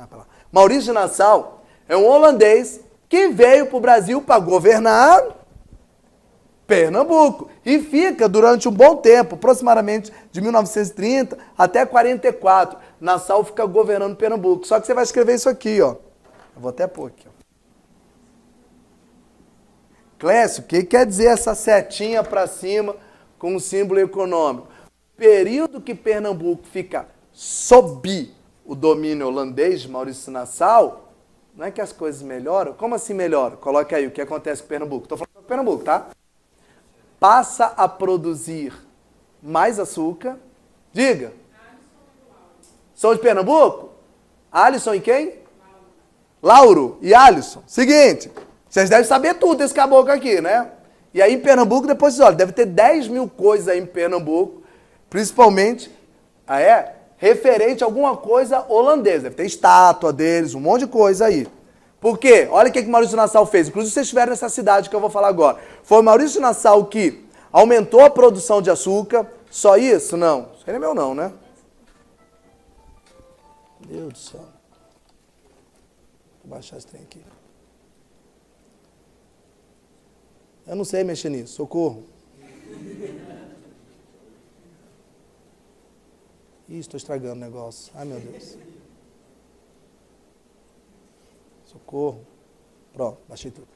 A: Pra lá. Maurício de Nassau é um holandês que veio para o Brasil para governar Pernambuco. E fica durante um bom tempo, aproximadamente de 1930 até 44. Nassau fica governando Pernambuco. Só que você vai escrever isso aqui, ó. Eu vou até pôr aqui, ó. Clécio, o que quer dizer essa setinha para cima com um símbolo econômico? Período que Pernambuco fica sob o domínio holandês de Maurício Nassau, não é que as coisas melhoram? Como assim melhoram? Coloque aí o que acontece com Pernambuco. Estou falando de Pernambuco, tá? Passa a produzir mais açúcar. Diga. São de Pernambuco? Alisson e quem? Lauro e Alisson. Seguinte, vocês devem saber tudo desse caboclo aqui, né? E aí em Pernambuco, depois vocês olham, deve ter 10 mil coisas aí em Pernambuco, principalmente, referente a alguma coisa holandesa. Deve ter estátua deles, um monte de coisa aí. Por quê? Olha o que Maurício Nassau fez. Inclusive, vocês estiveram nessa cidade que eu vou falar agora. Foi Maurício Nassau que aumentou a produção de açúcar. Só isso? Não. Isso aí não é meu não, né? Meu Deus do céu. Vou baixar esse trem aqui. Eu não sei mexer nisso. Socorro. Ih, estou estragando o negócio. Ai, meu Deus. Socorro. Pronto, baixei tudo.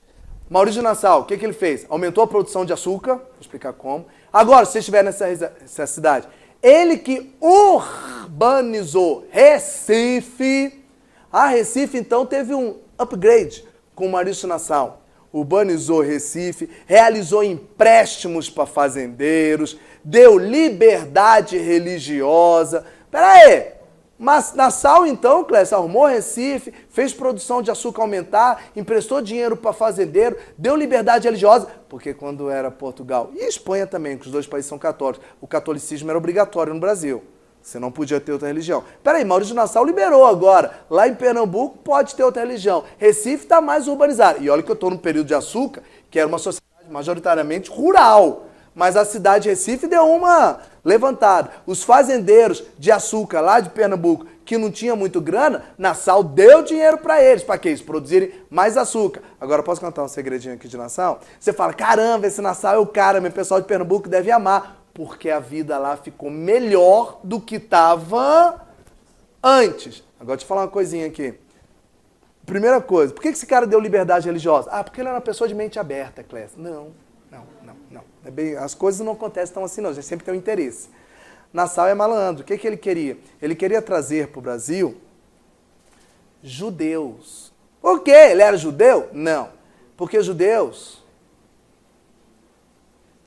A: Maurício de Nassau, o que ele fez? Aumentou a produção de açúcar, vou explicar como. Agora, se você estiver nessa cidade, ele que urbanizou Recife. A Recife, então, teve um upgrade com o Maurício Nassau. Urbanizou Recife, realizou empréstimos para fazendeiros, deu liberdade religiosa. Peraí, mas Nassau então, Clécio, arrumou Recife, fez produção de açúcar aumentar, emprestou dinheiro para fazendeiro, deu liberdade religiosa, porque quando era Portugal, e Espanha também, que os dois países são católicos, o catolicismo era obrigatório no Brasil. Você não podia ter outra religião. Peraí, Maurício Nassau liberou agora. Lá em Pernambuco pode ter outra religião. Recife está mais urbanizado. E olha que eu estou no período de açúcar, que era uma sociedade majoritariamente rural. Mas a cidade de Recife deu uma levantada. Os fazendeiros de açúcar lá de Pernambuco, que não tinha muito grana, Nassau deu dinheiro para eles. Para quê? Eles produzirem mais açúcar. Agora, posso contar um segredinho aqui de Nassau? Você fala, caramba, esse Nassau é o cara, meu pessoal de Pernambuco deve amar. Porque a vida lá ficou melhor do que estava antes. Agora, deixa eu falar uma coisinha aqui. Primeira coisa, por que esse cara deu liberdade religiosa? Ah, porque ele era uma pessoa de mente aberta, Clécio. Não. É bem, as coisas não acontecem tão assim, não. A gente sempre tem um interesse. Nassau é malandro. O que ele queria? Ele queria trazer para o Brasil judeus. Por quê? Ele era judeu? Não. Porque judeus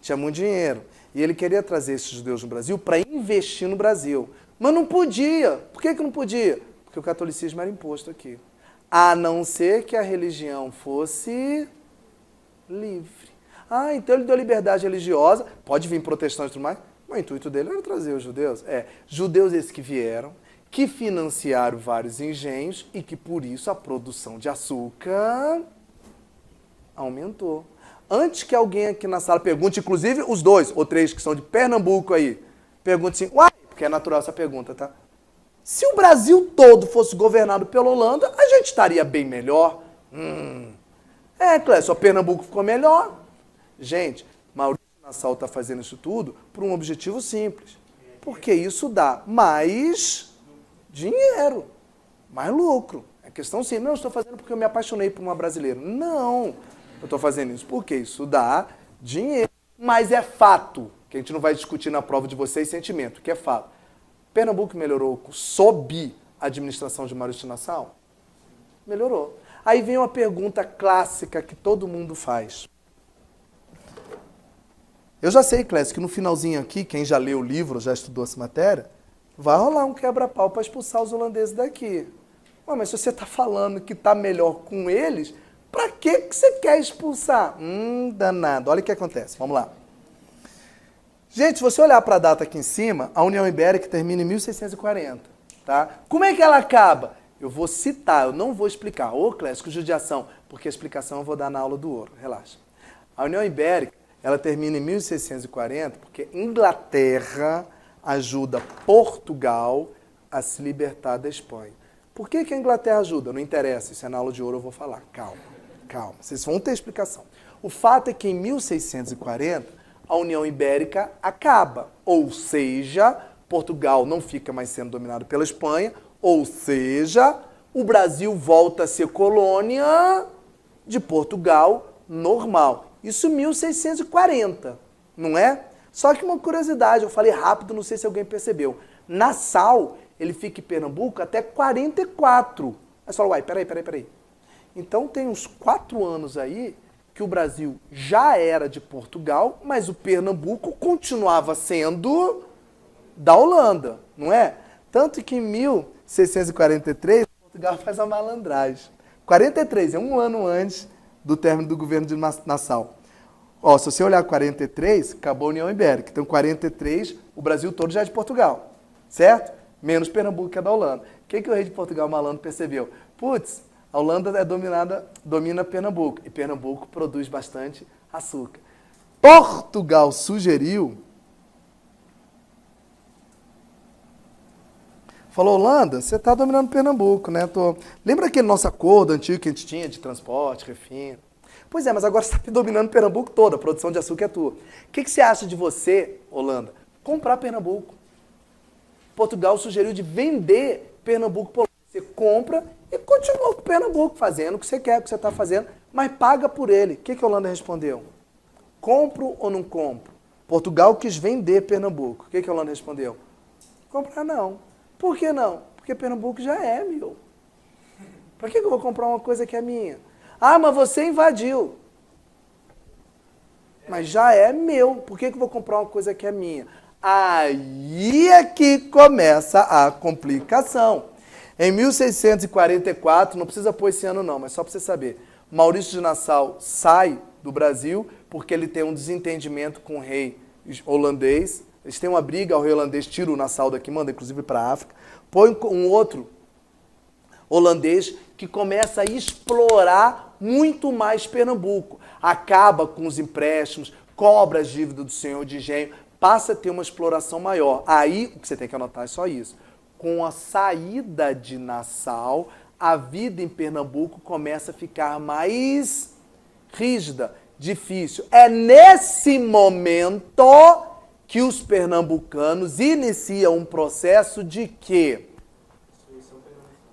A: tinham muito dinheiro. E ele queria trazer esses judeus no Brasil para investir no Brasil. Mas não podia. Por que não podia? Porque o catolicismo era imposto aqui. A não ser que a religião fosse livre. Ah, então ele deu liberdade religiosa. Pode vir protestante e tudo mais. Mas o intuito dele era trazer os judeus. Judeus esses que vieram, que financiaram vários engenhos e que por isso a produção de açúcar aumentou. Antes que alguém aqui na sala pergunte, inclusive os 2 ou 3 que são de Pernambuco aí, pergunte assim, uai, porque é natural essa pergunta, tá? Se o Brasil todo fosse governado pela Holanda, a gente estaria bem melhor. Clécio, só Pernambuco ficou melhor. Gente, Maurício Nassau está fazendo isso tudo por um objetivo simples. Porque isso dá mais dinheiro, mais lucro. É questão simples. Não, eu estou fazendo porque eu me apaixonei por uma brasileira. Não. Eu estou fazendo isso porque isso dá dinheiro. Mas é fato, que a gente não vai discutir na prova de vocês sentimento, que é fato. Pernambuco melhorou sob a administração de Maurício Nassau? Melhorou. Aí vem uma pergunta clássica que todo mundo faz. Eu já sei, Clécio, que no finalzinho aqui, quem já leu o livro, já estudou essa matéria, vai rolar um quebra-pau para expulsar os holandeses daqui. Mas se você está falando que está melhor com eles, para que você quer expulsar? Danado. Olha o que acontece. Vamos lá. Gente, se você olhar para a data aqui em cima, a União Ibérica termina em 1640. Tá? Como é que ela acaba? Eu vou citar, eu não vou explicar. Ô, Clécio, que judiação, porque a explicação eu vou dar na aula do ouro. Relaxa. A União Ibérica, ela termina em 1640 porque Inglaterra ajuda Portugal a se libertar da Espanha. Por que a Inglaterra ajuda? Não interessa, isso é na aula de ouro, eu vou falar. Calma, vocês vão ter explicação. O fato é que em 1640 a União Ibérica acaba, ou seja, Portugal não fica mais sendo dominado pela Espanha, ou seja, o Brasil volta a ser colônia de Portugal normal. Isso em 1640, não é? Só que uma curiosidade, eu falei rápido, não sei se alguém percebeu. Nassau, ele fica em Pernambuco até 44. Aí você fala, uai, peraí. Então tem uns 4 anos aí que o Brasil já era de Portugal, mas o Pernambuco continuava sendo da Holanda, não é? Tanto que em 1643, Portugal faz a malandragem. 43, é um ano antes do término do governo de Nassau. Ó, se você olhar 43, acabou a União Ibérica. Então, 43, o Brasil todo já é de Portugal, certo? Menos Pernambuco, que é da Holanda. O que o rei de Portugal malandro percebeu? Putz, a Holanda domina Pernambuco. E Pernambuco produz bastante açúcar. Portugal sugeriu... Falou, Holanda, você está dominando Pernambuco, né? Lembra aquele nosso acordo antigo que a gente tinha de transporte, refino? Pois é, mas agora você está dominando Pernambuco toda, a produção de açúcar é tua. O que você acha de você, Holanda, comprar Pernambuco? Portugal sugeriu de vender Pernambuco para Holanda. Você compra e continua com Pernambuco, fazendo o que você quer, o que você está fazendo, mas paga por ele. O que a Holanda respondeu? Compro ou não compro? Portugal quis vender Pernambuco. O que a Holanda respondeu? Comprar não. Por que não? Porque Pernambuco já é meu. Para que eu vou comprar uma coisa que é minha? Ah, mas você invadiu. Mas já é meu. Por que eu vou comprar uma coisa que é minha? Aí é que começa a complicação. Em 1644, não precisa pôr esse ano não, mas só para você saber, Maurício de Nassau sai do Brasil porque ele tem um desentendimento com o rei holandês. Eles têm uma briga, o rei holandês tira o Nassau daqui, manda inclusive para a África, põe um outro holandês que começa a explorar muito mais Pernambuco. Acaba com os empréstimos, cobra as dívidas do senhor de engenho, passa a ter uma exploração maior. Aí, o que você tem que anotar é só isso. Com a saída de Nassau, a vida em Pernambuco começa a ficar mais rígida, difícil. É nesse momento que os pernambucanos iniciam um processo de quê?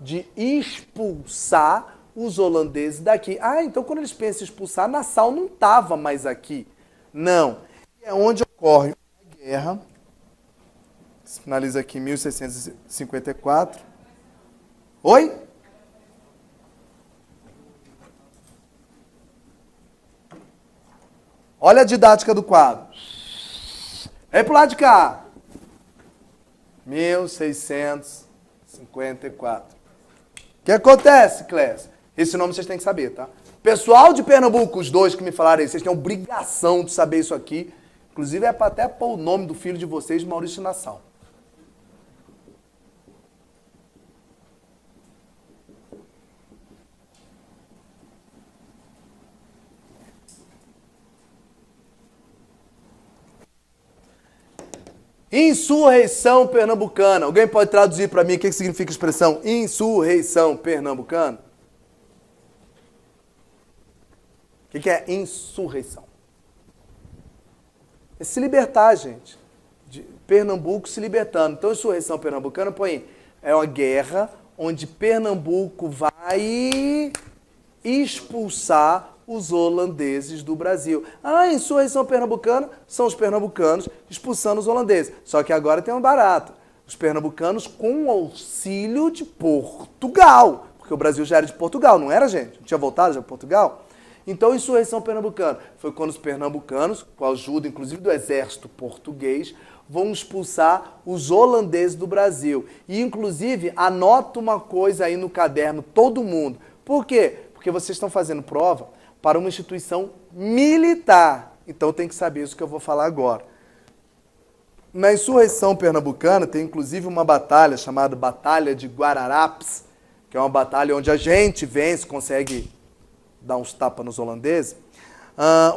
A: De expulsar os holandeses daqui. Ah, então quando eles pensam em expulsar, Nassau não estava mais aqui. Não. É onde ocorre a guerra. Finaliza aqui em 1654. Oi? Olha a didática do quadro. Vem pro lado de cá. 1654. O que acontece, Clécio? Esse nome vocês têm que saber, tá? Pessoal de Pernambuco, os dois que me falaram aí, vocês têm obrigação de saber isso aqui. Inclusive é para até pôr o nome do filho de vocês, Maurício Nassau. Insurreição pernambucana. Alguém pode traduzir para mim o que significa a expressão insurreição pernambucana? O que é insurreição? É se libertar, gente. De Pernambuco se libertando. Então, insurreição pernambucana, põe, é uma guerra onde Pernambuco vai expulsar os holandeses do Brasil. Ah, a insurreição pernambucana são os pernambucanos expulsando os holandeses. Só que agora tem um barato. Os pernambucanos com auxílio de Portugal. Porque o Brasil já era de Portugal, não era, gente? Não tinha voltado já de Portugal? Então, a insurreição pernambucana foi quando os pernambucanos, com a ajuda inclusive do exército português, vão expulsar os holandeses do Brasil. E, inclusive, anota uma coisa aí no caderno, todo mundo. Por quê? Porque vocês estão fazendo prova para uma instituição militar. Então tem que saber isso que eu vou falar agora. Na insurreição pernambucana tem inclusive uma batalha chamada Batalha de Guararapes, que é uma batalha onde a gente vence, consegue dar uns tapas nos holandeses.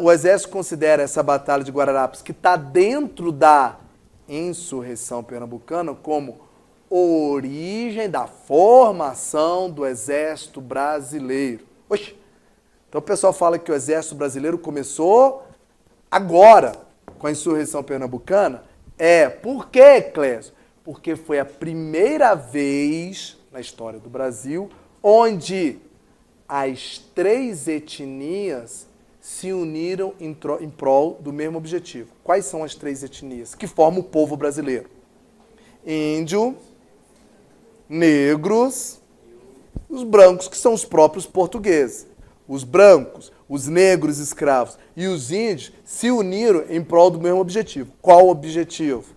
A: O exército considera essa Batalha de Guararapes, que está dentro da insurreição pernambucana, como origem da formação do exército brasileiro. Oxi! Então o pessoal fala que o exército brasileiro começou agora, com a insurreição pernambucana. Por quê, Clésio? Porque foi a primeira vez na história do Brasil onde as três etnias se uniram em prol do mesmo objetivo. Quais são as três etnias que formam o povo brasileiro? Índio, negros, os brancos, que são os próprios portugueses. Os brancos, os negros escravos e os índios se uniram em prol do mesmo objetivo. Qual o objetivo?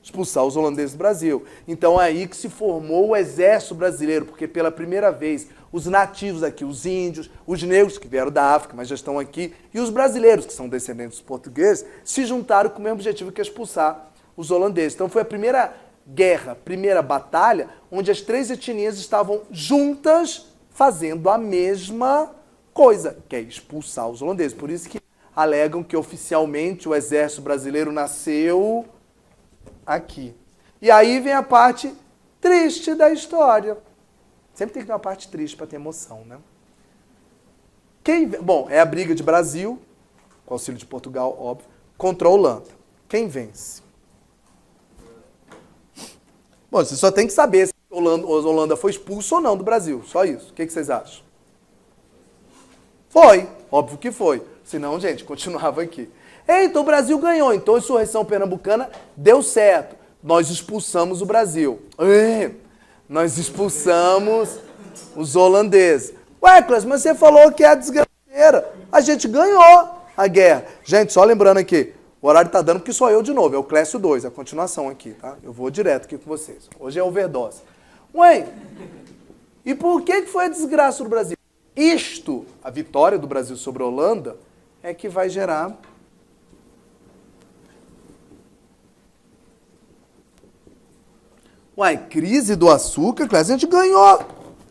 A: Expulsar os holandeses do Brasil. Então é aí que se formou o exército brasileiro, porque pela primeira vez os nativos aqui, os índios, os negros que vieram da África, mas já estão aqui, e os brasileiros, que são descendentes dos portugueses, se juntaram com o mesmo objetivo que é expulsar os holandeses. Então foi a primeira guerra, primeira batalha, onde as três etnias estavam juntas fazendo a mesma coisa, que é expulsar os holandeses. Por isso que alegam que oficialmente o exército brasileiro nasceu aqui. E aí vem a parte triste da história. Sempre tem que ter uma parte triste para ter emoção, né? Bom, é a briga de Brasil, com auxílio de Portugal, óbvio, contra a Holanda. Quem vence? Bom, você só tem que saber se a Holanda foi expulsa ou não do Brasil. Só isso. O que vocês acham? Foi. Óbvio que foi. Senão, gente, continuava aqui. Então o Brasil ganhou. Então a insurreição pernambucana deu certo. Nós expulsamos o Brasil. Nós expulsamos Os holandeses. Ué, Clécio, mas você falou que é a desgraceira. A gente ganhou a guerra. Gente, só lembrando aqui, o horário tá dando porque sou eu de novo, é o Clécio 2, a continuação aqui, tá? Eu vou direto aqui com vocês. Hoje é overdose. Ué, e por que foi a desgraça do Brasil? Isto, a vitória do Brasil sobre a Holanda, é que vai gerar... Uai, crise do açúcar, Clécio, a gente ganhou.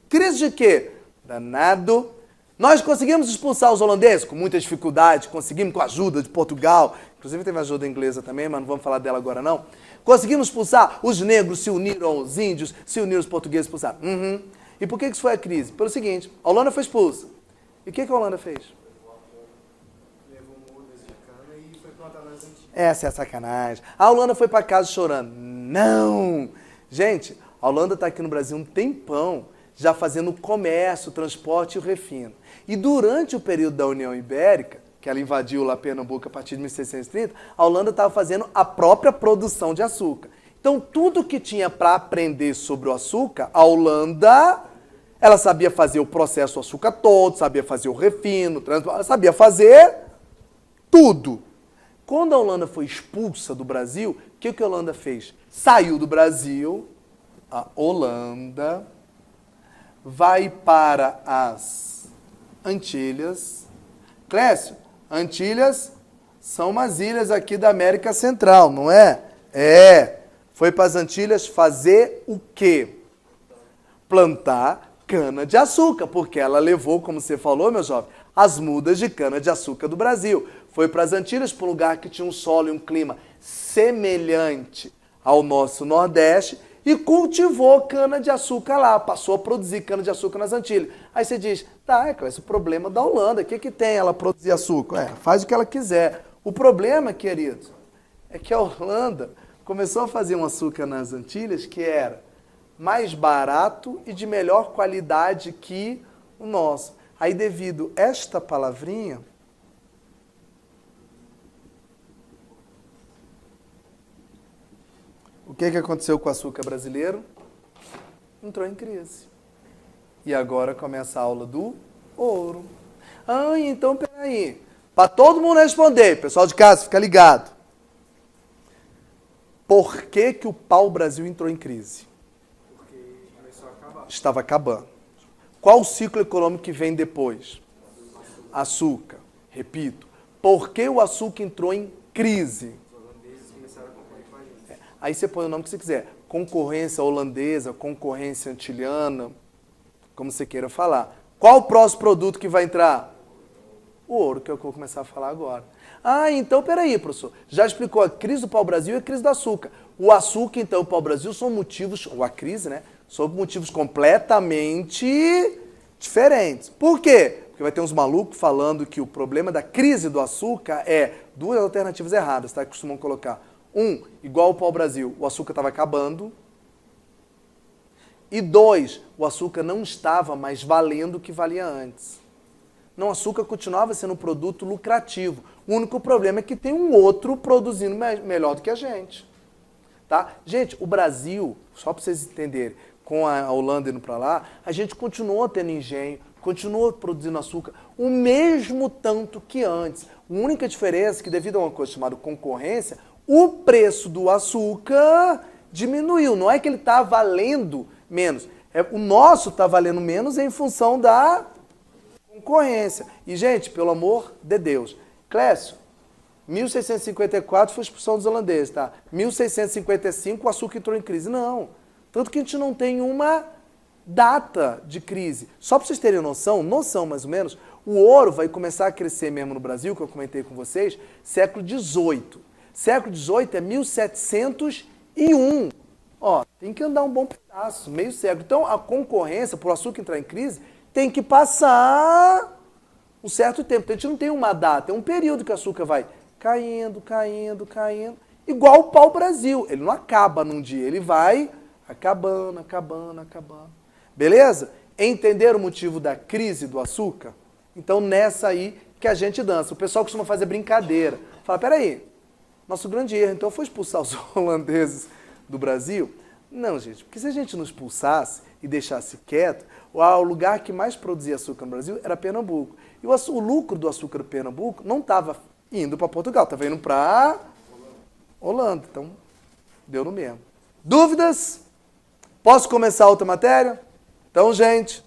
A: Crise de quê? Danado. Nós conseguimos expulsar os holandeses com muita dificuldade, conseguimos com a ajuda de Portugal, inclusive teve ajuda inglesa também, mas não vamos falar dela agora não. Conseguimos expulsar, os negros se uniram aos índios, se uniram os portugueses expulsaram. E por que isso foi a crise? Pelo seguinte, a Holanda foi expulsa. E o que a Holanda fez?
B: Levou mudas de cana e foi plantar nas Antilhas.
A: Essa é a sacanagem. A Holanda foi para casa chorando. Não! Gente, a Holanda está aqui no Brasil um tempão, já fazendo o comércio, o transporte e o refino. E durante o período da União Ibérica, que ela invadiu lá Pernambuco a partir de 1630, a Holanda estava fazendo a própria produção de açúcar. Então, tudo que tinha para aprender sobre o açúcar, a Holanda, ela sabia fazer o processo do açúcar todo, sabia fazer o refino, ela sabia fazer tudo. Quando a Holanda foi expulsa do Brasil, o que a Holanda fez? Saiu do Brasil, a Holanda vai para as Antilhas. Clécio, Antilhas são umas ilhas aqui da América Central, não é? É. Foi para as Antilhas fazer o quê? Plantar cana-de-açúcar, porque ela levou, como você falou, meu jovem, as mudas de cana-de-açúcar do Brasil. Foi para as Antilhas, para um lugar que tinha um solo e um clima semelhante ao nosso Nordeste, e cultivou cana-de-açúcar lá, passou a produzir cana-de-açúcar nas Antilhas. Aí você diz, tá, é esse é o problema da Holanda, o que tem ela produzir açúcar? Faz o que ela quiser. O problema, querido, é que a Holanda começou a fazer um açúcar nas Antilhas que era mais barato e de melhor qualidade que o nosso. Aí, devido a esta palavrinha, o que aconteceu com o açúcar brasileiro? Entrou em crise. E agora começa a aula do ouro. Ah, então peraí. Para todo mundo responder, pessoal de casa, fica ligado. Por que o pau-brasil entrou em crise?
B: Porque começou a acabar.
A: Estava acabando. Qual o ciclo econômico que vem depois? Açúcar. Repito. Por que o açúcar entrou em crise?
B: Os holandeses começaram a concorrer com a gente.
A: Aí você põe o nome que você quiser. Concorrência holandesa, concorrência antilhana, como você queira falar. Qual o próximo produto que vai entrar? O ouro, que é o que eu vou começar a falar agora. Ah, então peraí, professor. Já explicou a crise do pau-brasil e a crise do açúcar. O açúcar, então, e o pau-brasil são motivos, ou a crise, né? São motivos completamente diferentes. Por quê? Porque vai ter uns malucos falando que o problema da crise do açúcar é duas alternativas erradas, tá? Que costumam colocar. Igual o pau-brasil, o açúcar estava acabando. E 2, o açúcar não estava mais valendo o que valia antes. Não, o açúcar continuava sendo um produto lucrativo. O único problema é que tem um outro produzindo melhor do que a gente. Tá? Gente, o Brasil, só para vocês entenderem, com a Holanda indo para lá, a gente continuou tendo engenho, continuou produzindo açúcar, o mesmo tanto que antes. A única diferença é que, devido a uma coisa chamada concorrência, o preço do açúcar diminuiu. Não é que ele está valendo menos. O nosso está valendo menos em função da concorrência. E, gente, pelo amor de Deus. Clécio, 1654 foi a expulsão dos holandeses, tá? 1655 o açúcar entrou em crise. Não. Tanto que a gente não tem uma data de crise. Só para vocês terem noção mais ou menos, o ouro vai começar a crescer mesmo no Brasil, que eu comentei com vocês, século XVIII. Século XVIII é 1701. Ó, tem que andar um bom pedaço, meio século. Então, a concorrência, para o açúcar entrar em crise, tem que passar um certo tempo. Então, a gente não tem uma data, é um período que o açúcar vai caindo, caindo, caindo. Igual o pau-brasil. Ele não acaba num dia, ele vai acabando, acabando, acabando. Beleza? Entender o motivo da crise do açúcar? Então, nessa aí que a gente dança. O pessoal costuma fazer brincadeira. Fala, peraí, nosso grande erro, então, foi expulsar os holandeses do Brasil? Não, gente, porque se a gente não expulsasse e deixasse quieto, o lugar que mais produzia açúcar no Brasil era Pernambuco. E o lucro do açúcar do Pernambuco não estava indo para Portugal, estava indo para Holanda. Então, deu no mesmo. Dúvidas? Posso começar outra matéria? Então, gente,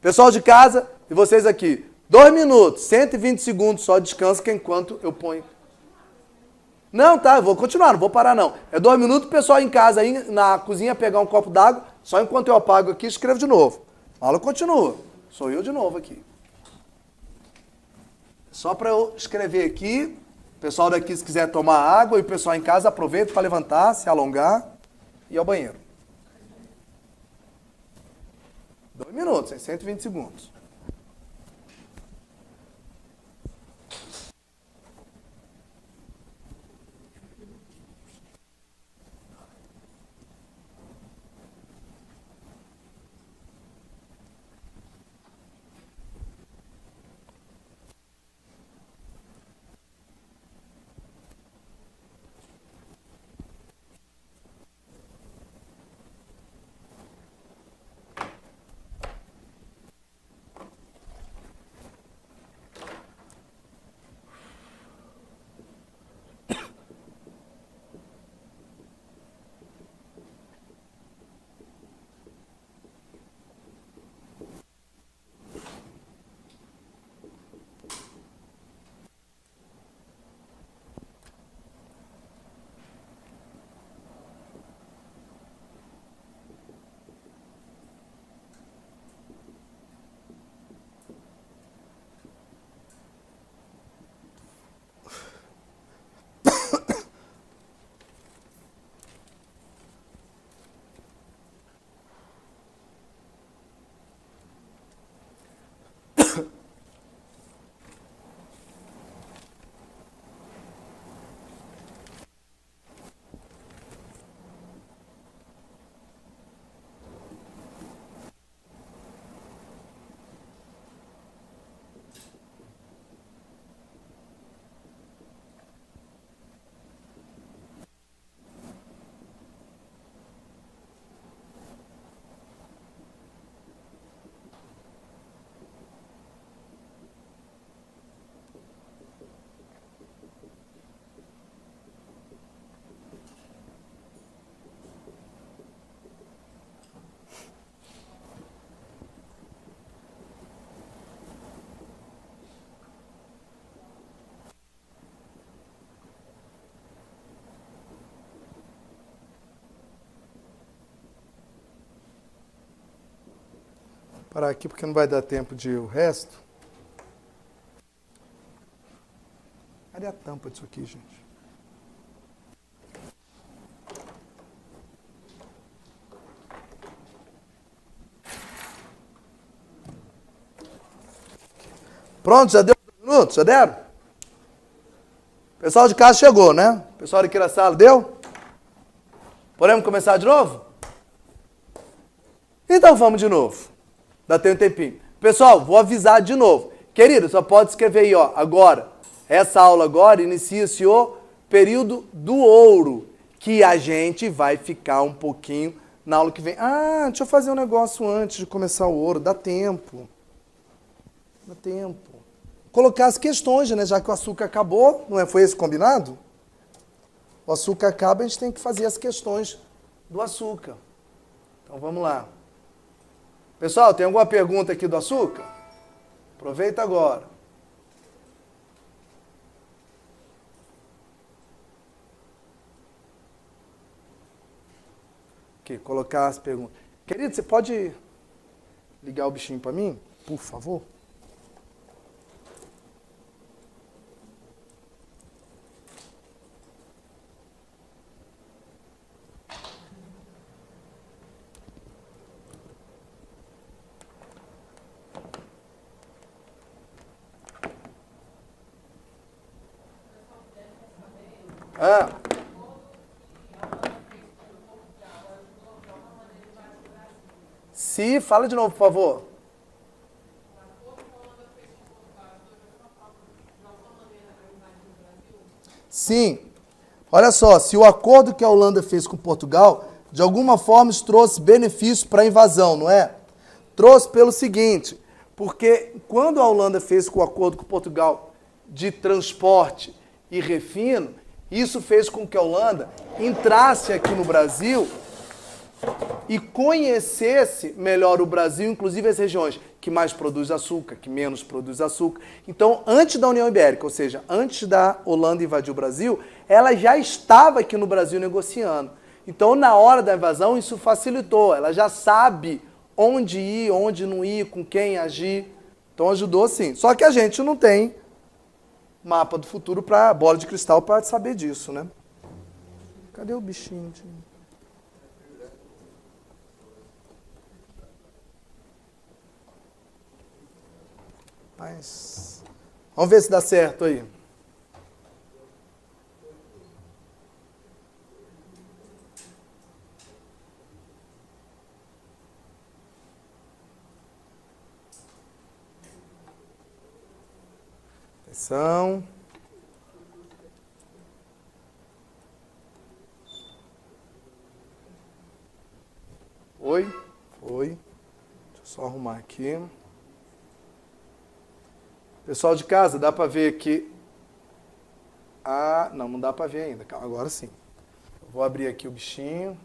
A: pessoal de casa e vocês aqui, 2 minutos, 120 segundos, só descansa que enquanto eu ponho... Não, tá, eu vou continuar, não vou parar não. É 2 minutos, o pessoal em casa, aí na cozinha, pegar um copo d'água, só enquanto eu apago aqui, escrevo de novo. A aula continua. Sou eu de novo aqui. Só para eu escrever aqui, o pessoal daqui, se quiser tomar água, e o pessoal em casa, aproveita para levantar, se alongar e ir ao banheiro. 2 minutos, 120 segundos. Parar aqui porque não vai dar tempo de o resto. Cadê a tampa disso aqui, gente? Pronto, já deu 2 minutos? Já deram? O pessoal de casa chegou, né? O pessoal aqui na sala deu? Podemos começar de novo? Então vamos de novo. Dá tempo um tempinho. Pessoal, vou avisar de novo. Querido, só pode escrever aí, ó, agora. Essa aula agora inicia-se o período do ouro, que a gente vai ficar um pouquinho na aula que vem. Ah, deixa eu fazer um negócio antes de começar o ouro. Dá tempo. Dá tempo. Colocar as questões, né? Já que o açúcar acabou, não é? Foi esse combinado? O açúcar acaba, a gente tem que fazer as questões do açúcar. Então vamos lá. Pessoal, tem alguma pergunta aqui do açúcar? Aproveita agora. Aqui, colocar as perguntas. Querido, você pode ligar o bichinho para mim, por favor? Ah. Se, fala de novo, por favor. Sim. Olha só, se o acordo que a Holanda fez com Portugal De alguma forma isso trouxe benefício para a invasão, não é? Trouxe pelo seguinte, porque quando a Holanda fez o acordo com Portugal de transporte e refino, isso fez com que a Holanda entrasse aqui no Brasil e conhecesse melhor o Brasil, inclusive as regiões que mais produz açúcar, que menos produz açúcar. Então, antes da União Ibérica, ou seja, antes da Holanda invadir o Brasil, ela já estava aqui no Brasil negociando. Então, na hora da invasão, isso facilitou. Ela já sabe onde ir, onde não ir, com quem agir. Então, ajudou sim. Só que a gente não tem mapa do futuro para bola de cristal para saber disso, né? Cadê o bichinho? Mas vamos ver se dá certo aí. Atenção. Foi. Deixa eu só arrumar aqui. Pessoal de casa, dá para ver aqui. Ah, não dá para ver ainda. Calma, agora sim. Eu vou abrir aqui o bichinho.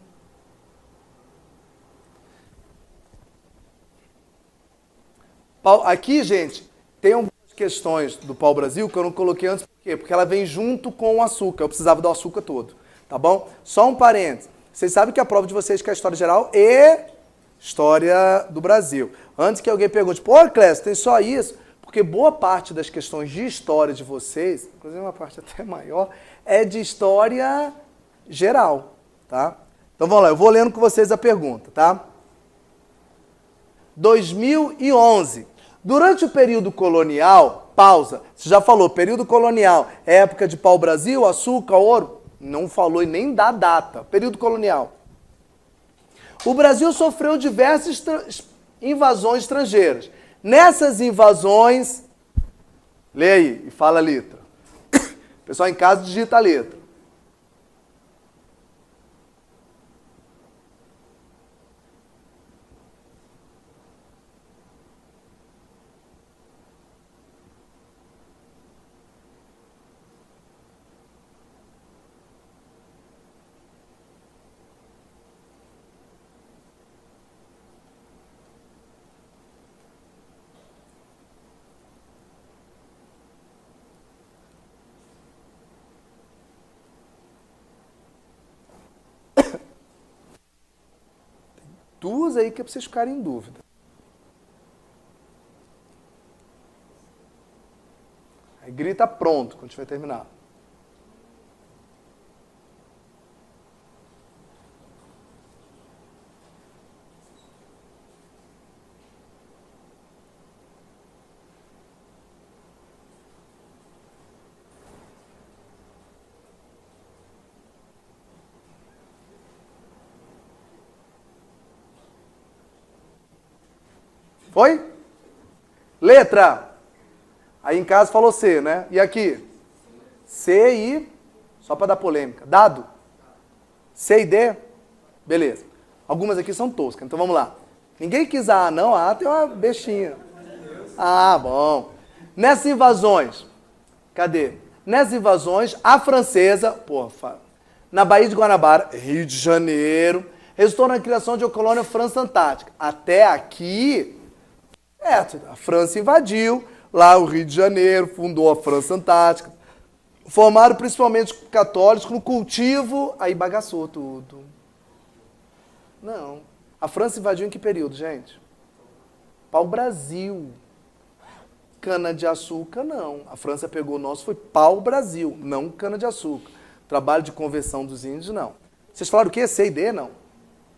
A: Aqui, gente, tem algumas questões do pau-brasil que eu não coloquei antes. Por quê? Porque ela vem junto com o açúcar. Eu precisava do açúcar todo, tá bom? Só um parênteses. Vocês sabem que a prova de vocês que é história geral e história do Brasil. Antes que alguém pergunte, pô, Clécio, tem só isso? Porque boa parte das questões de história de vocês, inclusive uma parte até maior, é de história geral, tá? Então vamos lá, eu vou lendo com vocês a pergunta, tá? 2011. Durante o período colonial, pausa, você já falou, período colonial, época de pau-brasil, açúcar, ouro? Não falou e nem dá data. Período colonial. O Brasil sofreu diversas invasões estrangeiras. Nessas invasões, lê aí e fala a letra. Pessoal em casa digita a letra. Duas aí que é para vocês ficarem em dúvida. Aí grita pronto quando tiver terminado. Foi? Letra. Aí em casa falou C, né? E aqui? C e... Só para dar polêmica. Dado? C e D? Beleza. Algumas aqui são toscas, então vamos lá. Ninguém quis A, não. A tem uma bestinha. Ah, bom. Nessas invasões... Cadê? Nessas invasões, a francesa... Porra, na Baía de Guanabara, Rio de Janeiro... Resultou na criação de uma colônia França-Antártica. Até aqui... a França invadiu, lá o Rio de Janeiro, fundou a França Antártica. Formaram principalmente católicos no cultivo, aí bagaçou tudo. Não. A França invadiu em que período, gente? Pau-Brasil. Cana-de-açúcar, não. A França pegou o nosso, foi pau-Brasil, não cana-de-açúcar. Trabalho de conversão dos índios, não. Vocês falaram o quê? C e D, não.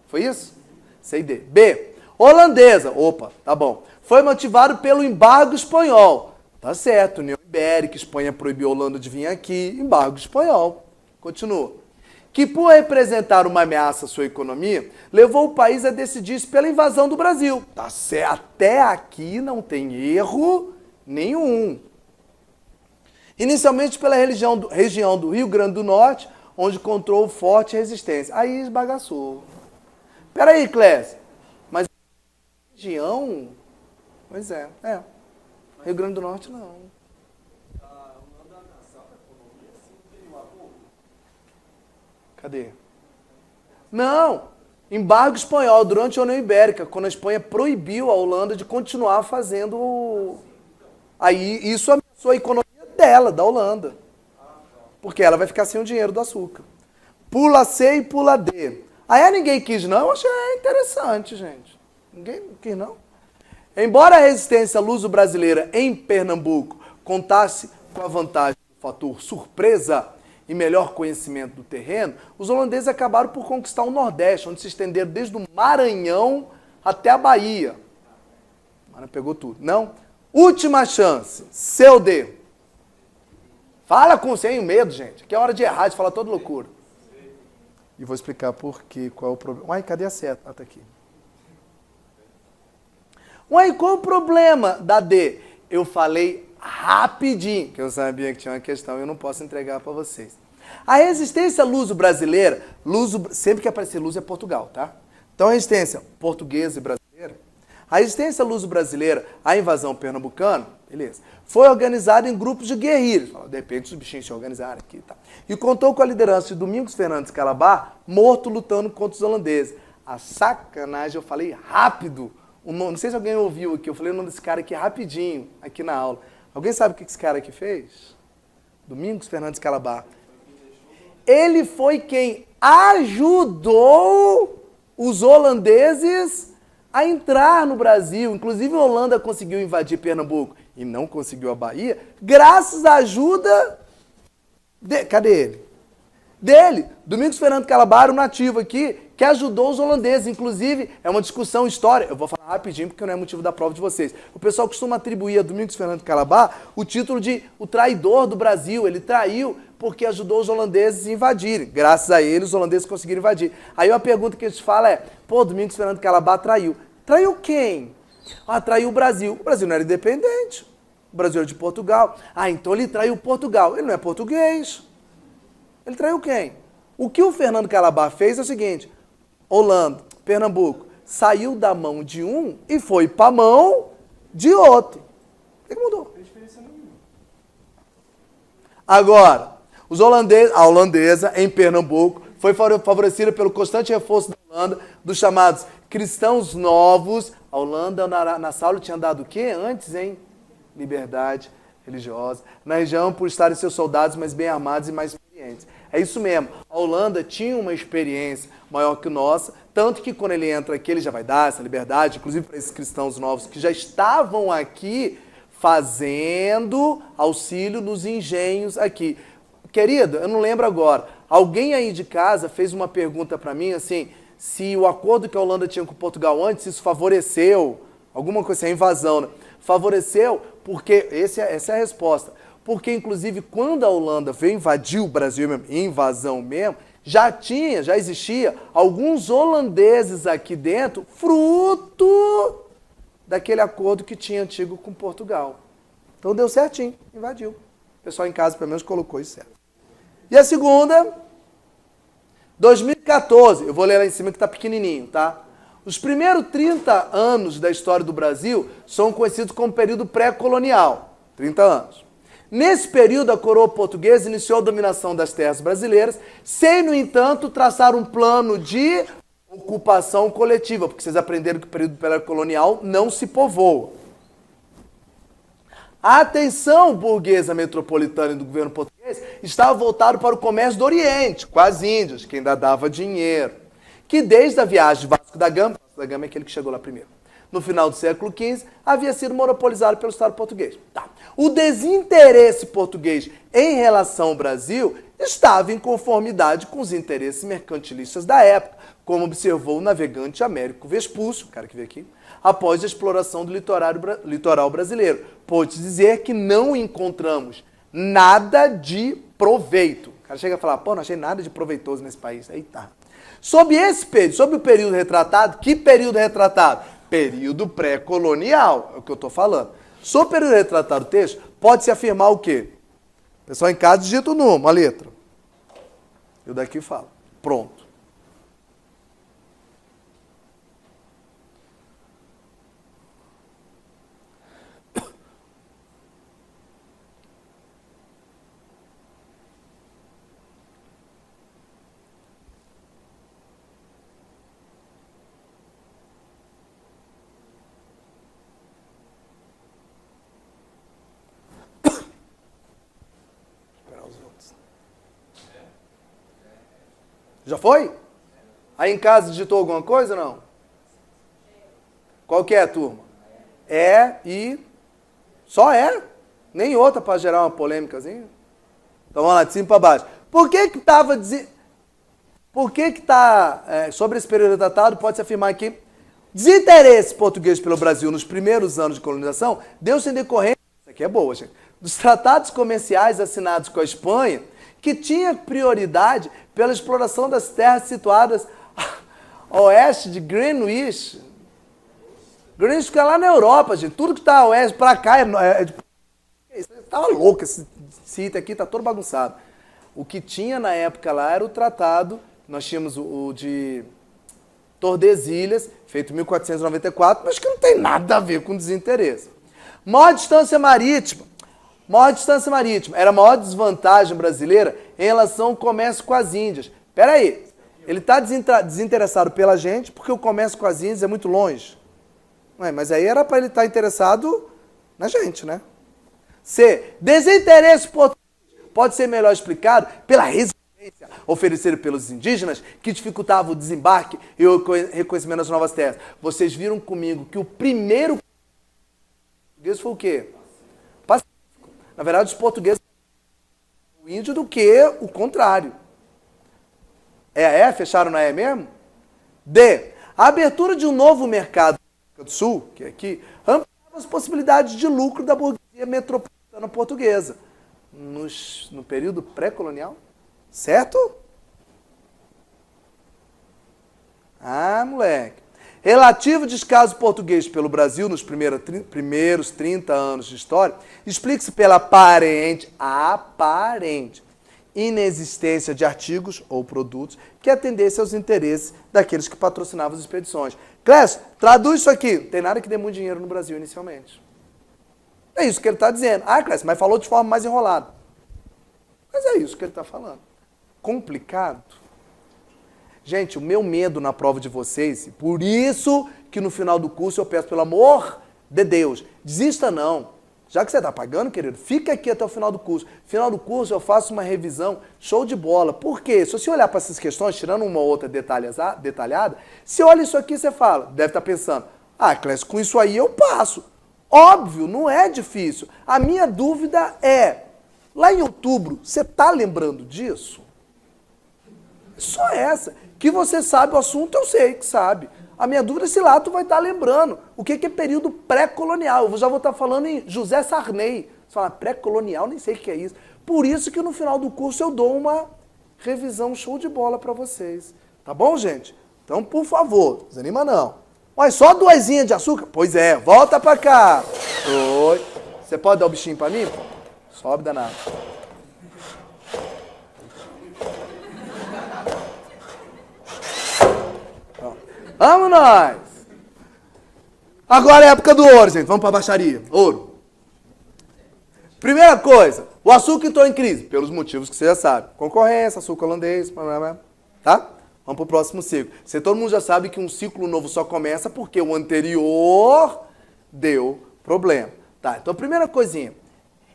A: Foi isso? C e D. B. Holandesa. Opa, tá bom. Foi motivado pelo embargo espanhol. Tá certo, União Ibérica, Espanha proibiu a Holanda de vir aqui, embargo espanhol. Continua. Que por representar uma ameaça à sua economia, levou o país a decidir-se pela invasão do Brasil. Tá certo, até aqui não tem erro nenhum. Inicialmente pela região do Rio Grande do Norte, onde encontrou forte resistência. Aí esbagaçou. Peraí, Clécio, mas região? Pois é. Rio Grande do Norte não. Cadê? Não! Embargo espanhol durante a União Ibérica, quando a Espanha proibiu a Holanda de continuar fazendo. Aí isso ameaçou a economia dela, da Holanda. Porque ela vai ficar sem o dinheiro do açúcar. Pula C e pula D. Aí ninguém quis, não? Eu achei interessante, gente. Ninguém quis, não? Embora a resistência luso-brasileira em Pernambuco contasse com a vantagem do fator surpresa e melhor conhecimento do terreno, os holandeses acabaram por conquistar o Nordeste, onde se estenderam desde o Maranhão até a Bahia. Mas pegou tudo. Não? Última chance. Seu D. Fala sem medo, gente. Que é hora de errar, de falar toda loucura. E vou explicar por quê, qual é o problema. Uai, cadê a seta? Ah, tá aqui. Uai, qual é o problema da D? Eu falei rapidinho, que eu sabia que tinha uma questão e eu não posso entregar para vocês. A resistência luso-brasileira, sempre que aparecer luso é Portugal, tá? Então a resistência portuguesa e brasileira, a resistência luso-brasileira à invasão pernambucana, beleza, foi organizada em grupos de guerrilhas. De repente os bichinhos se organizaram aqui, tá? E contou com a liderança de Domingos Fernandes Calabar, morto lutando contra os holandeses. A sacanagem, eu falei rápido. Não sei se alguém ouviu aqui, eu falei o nome desse cara aqui rapidinho, aqui na aula. Alguém sabe o que esse cara aqui fez? Domingos Fernandes Calabar. Ele foi quem ajudou os holandeses a entrar no Brasil. Inclusive a Holanda conseguiu invadir Pernambuco e não conseguiu a Bahia, graças à ajuda... Cadê ele? Dele, Domingos Fernandes Calabar, um nativo aqui, que ajudou os holandeses. Inclusive, é uma discussão histórica. Eu vou falar rapidinho, porque não é motivo da prova de vocês. O pessoal costuma atribuir a Domingos Fernandes Calabar o título de o traidor do Brasil. Ele traiu porque ajudou os holandeses a invadirem. Graças a ele, os holandeses conseguiram invadir. Aí a pergunta que a gente fala é, Domingos Fernandes Calabar traiu. Traiu quem? Traiu o Brasil. O Brasil não era independente. O Brasil era de Portugal. Então ele traiu Portugal. Ele não é português. Ele traiu quem? O que o Fernando Calabar fez é o seguinte, Holanda, Pernambuco, saiu da mão de um e foi para a mão de outro. O que mudou? Agora, a holandesa em Pernambuco foi favorecida pelo constante reforço da Holanda, dos chamados cristãos novos. A Holanda, na Saulo, tinha dado o quê antes, hein? Liberdade religiosa. Na região, por estarem seus soldados mais bem armados e mais experientes. É isso mesmo. A Holanda tinha uma experiência maior que a nossa, tanto que quando ele entra aqui, ele já vai dar essa liberdade, inclusive para esses cristãos novos que já estavam aqui fazendo auxílio nos engenhos aqui. Querido, eu não lembro agora, alguém aí de casa fez uma pergunta para mim, assim, se o acordo que a Holanda tinha com Portugal antes, isso favoreceu, alguma coisa assim, a invasão, né? Favoreceu porque, essa é a resposta, porque inclusive quando a Holanda veio invadir o Brasil mesmo, invasão mesmo, já existia alguns holandeses aqui dentro, fruto daquele acordo que tinha antigo com Portugal. Então deu certinho, invadiu. O pessoal em casa pelo menos colocou isso certo. E a segunda, 2014, eu vou ler lá em cima que está pequenininho, tá? Os primeiros 30 anos da história do Brasil são conhecidos como período pré-colonial, 30 anos. Nesse período, a coroa portuguesa iniciou a dominação das terras brasileiras, sem, no entanto, traçar um plano de ocupação coletiva, porque vocês aprenderam que o período pré-colonial não se povoa. A atenção burguesa metropolitana do governo português estava voltada para o comércio do Oriente, com as Índias, que ainda dava dinheiro, que desde a viagem de Vasco da Gama é aquele que chegou lá primeiro, no final do século XV, havia sido monopolizado pelo Estado português. Tá. O desinteresse português em relação ao Brasil estava em conformidade com os interesses mercantilistas da época, como observou o navegante Américo Vespúcio, o cara que veio aqui, após a exploração do litoral brasileiro. Pode dizer que não encontramos nada de proveito. O cara chega a falar, não achei nada de proveitoso nesse país. Eita. Sobre o período retratado, que período retratado? Período pré-colonial, é o que eu estou falando. Sobre o período retratado do texto, pode-se afirmar o quê? O pessoal em casa digita o número, uma letra. Eu daqui falo. Pronto. Já foi? Aí em casa digitou alguma coisa ou não? Qual que é, turma? É e só é. Nem outra para gerar uma polêmicazinha. Então vamos lá, de cima para baixo. Por que que estava... Por que que está... sobre esse período datado, pode-se afirmar que desinteresse português pelo Brasil nos primeiros anos de colonização deu-se em decorrência, isso aqui é boa, gente, dos tratados comerciais assinados com a Espanha, que tinha prioridade pela exploração das terras situadas a oeste de Greenwich. Greenwich fica lá na Europa, gente. Tudo que está a oeste para cá estava louco, esse item aqui está todo bagunçado. O que tinha na época lá era o tratado, nós tínhamos o de Tordesilhas, feito em 1494, mas que não tem nada a ver com desinteresse. Maior distância marítima. Era a maior desvantagem brasileira em relação ao comércio com as Índias. Espera aí, ele está desinteressado pela gente porque o comércio com as Índias é muito longe. Mas aí era para ele estar interessado na gente, né? C. Desinteresse português pode ser melhor explicado pela resistência oferecida pelos indígenas que dificultava o desembarque e o reconhecimento das novas terras. Vocês viram comigo que o primeiro português foi o quê? Pacífico. Na verdade, os portugueses o índio do que o contrário. Fecharam na mesmo? D. A abertura de um novo mercado do Sul, que é aqui, ampliava as possibilidades de lucro da burguesia metropolitana portuguesa no período pré-colonial. Certo? Ah, moleque. Relativo descaso português pelo Brasil nos primeiros 30 anos de história, explica-se pela aparente inexistência de artigos ou produtos que atendessem aos interesses daqueles que patrocinavam as expedições. Clécio, traduz isso aqui. Não tem nada que dê muito dinheiro no Brasil inicialmente. É isso que ele está dizendo. Ah, Clécio, mas falou de forma mais enrolada. Mas é isso que ele está falando. Complicado. Gente, o meu medo na prova de vocês, por isso que no final do curso eu peço, pelo amor de Deus, desista não. Já que você está pagando, querido, fica aqui até o final do curso. Final do curso eu faço uma revisão show de bola. Por quê? Se você olhar para essas questões, tirando uma ou outra detalhada, você olha isso aqui e você fala, deve estar pensando, ah, Clécio, com isso aí eu passo. Óbvio, não é difícil. A minha dúvida é, lá em outubro, você está lembrando disso? Só essa. Que você sabe o assunto, eu sei que sabe. A minha dúvida é se lá tu vai estar lembrando. O que é período pré-colonial? Eu já vou estar falando em José Sarney. Você fala, pré-colonial, nem sei o que é isso. Por isso que no final do curso eu dou uma revisão show de bola para vocês. Tá bom, gente? Então, por favor, não desanima não. Mas só 2 de açúcar? Pois é, volta para cá. Oi. Você pode dar o bichinho para mim? Sobe danado. Vamos nós! Agora é a época do ouro, gente. Vamos para a baixaria. Ouro. Primeira coisa, o açúcar entrou em crise, pelos motivos que você já sabe. Concorrência, açúcar holandês, tá? Vamos para o próximo ciclo. Todo mundo já sabe que um ciclo novo só começa porque o anterior deu problema. Tá, então primeira coisinha.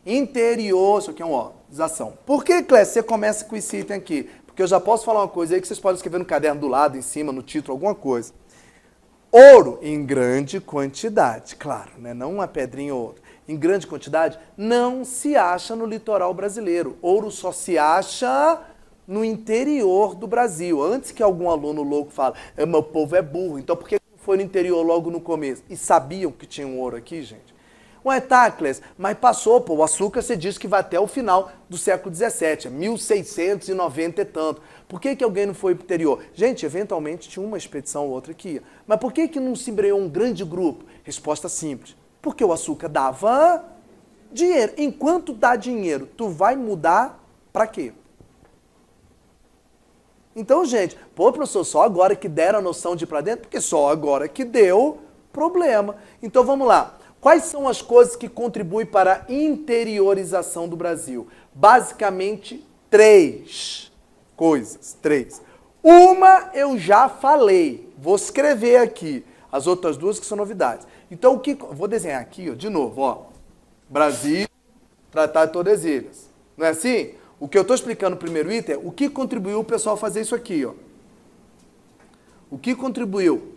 A: Interior, isso aqui é uma organização. Por que, Clécio, você começa com esse item aqui? Porque eu já posso falar uma coisa aí que vocês podem escrever no caderno do lado, em cima, no título, alguma coisa. Ouro em grande quantidade, claro, né? Não uma pedrinha ou outra. Em grande quantidade, não se acha no litoral brasileiro. Ouro só se acha no interior do Brasil. Antes que algum aluno louco fale, meu povo é burro, então por que não foi no interior logo no começo? E sabiam que tinha um ouro aqui, gente? Ué, tá, Clécio, mas passou, pô, o açúcar você diz que vai até o final do século XVII, 1690 e tanto. Por que alguém não foi para o interior? Gente, eventualmente tinha uma expedição ou outra que ia. Mas por que não se embreou um grande grupo? Resposta simples. Porque o açúcar dava dinheiro. Enquanto dá dinheiro, tu vai mudar para quê? Então, gente, pô, professor, só agora que deram a noção de ir para dentro? Porque só agora que deu problema. Então, vamos lá. Quais são as coisas que contribuem para a interiorização do Brasil? Basicamente, 3 coisas. 3. Uma eu já falei. Vou escrever aqui. As outras 2 que são novidades. Então, vou desenhar aqui, ó, de novo. Ó. Brasil, Tratado de Tordesilhas. Não é assim? O que eu estou explicando no primeiro item é o que contribuiu o pessoal a fazer isso aqui. Ó. O que contribuiu?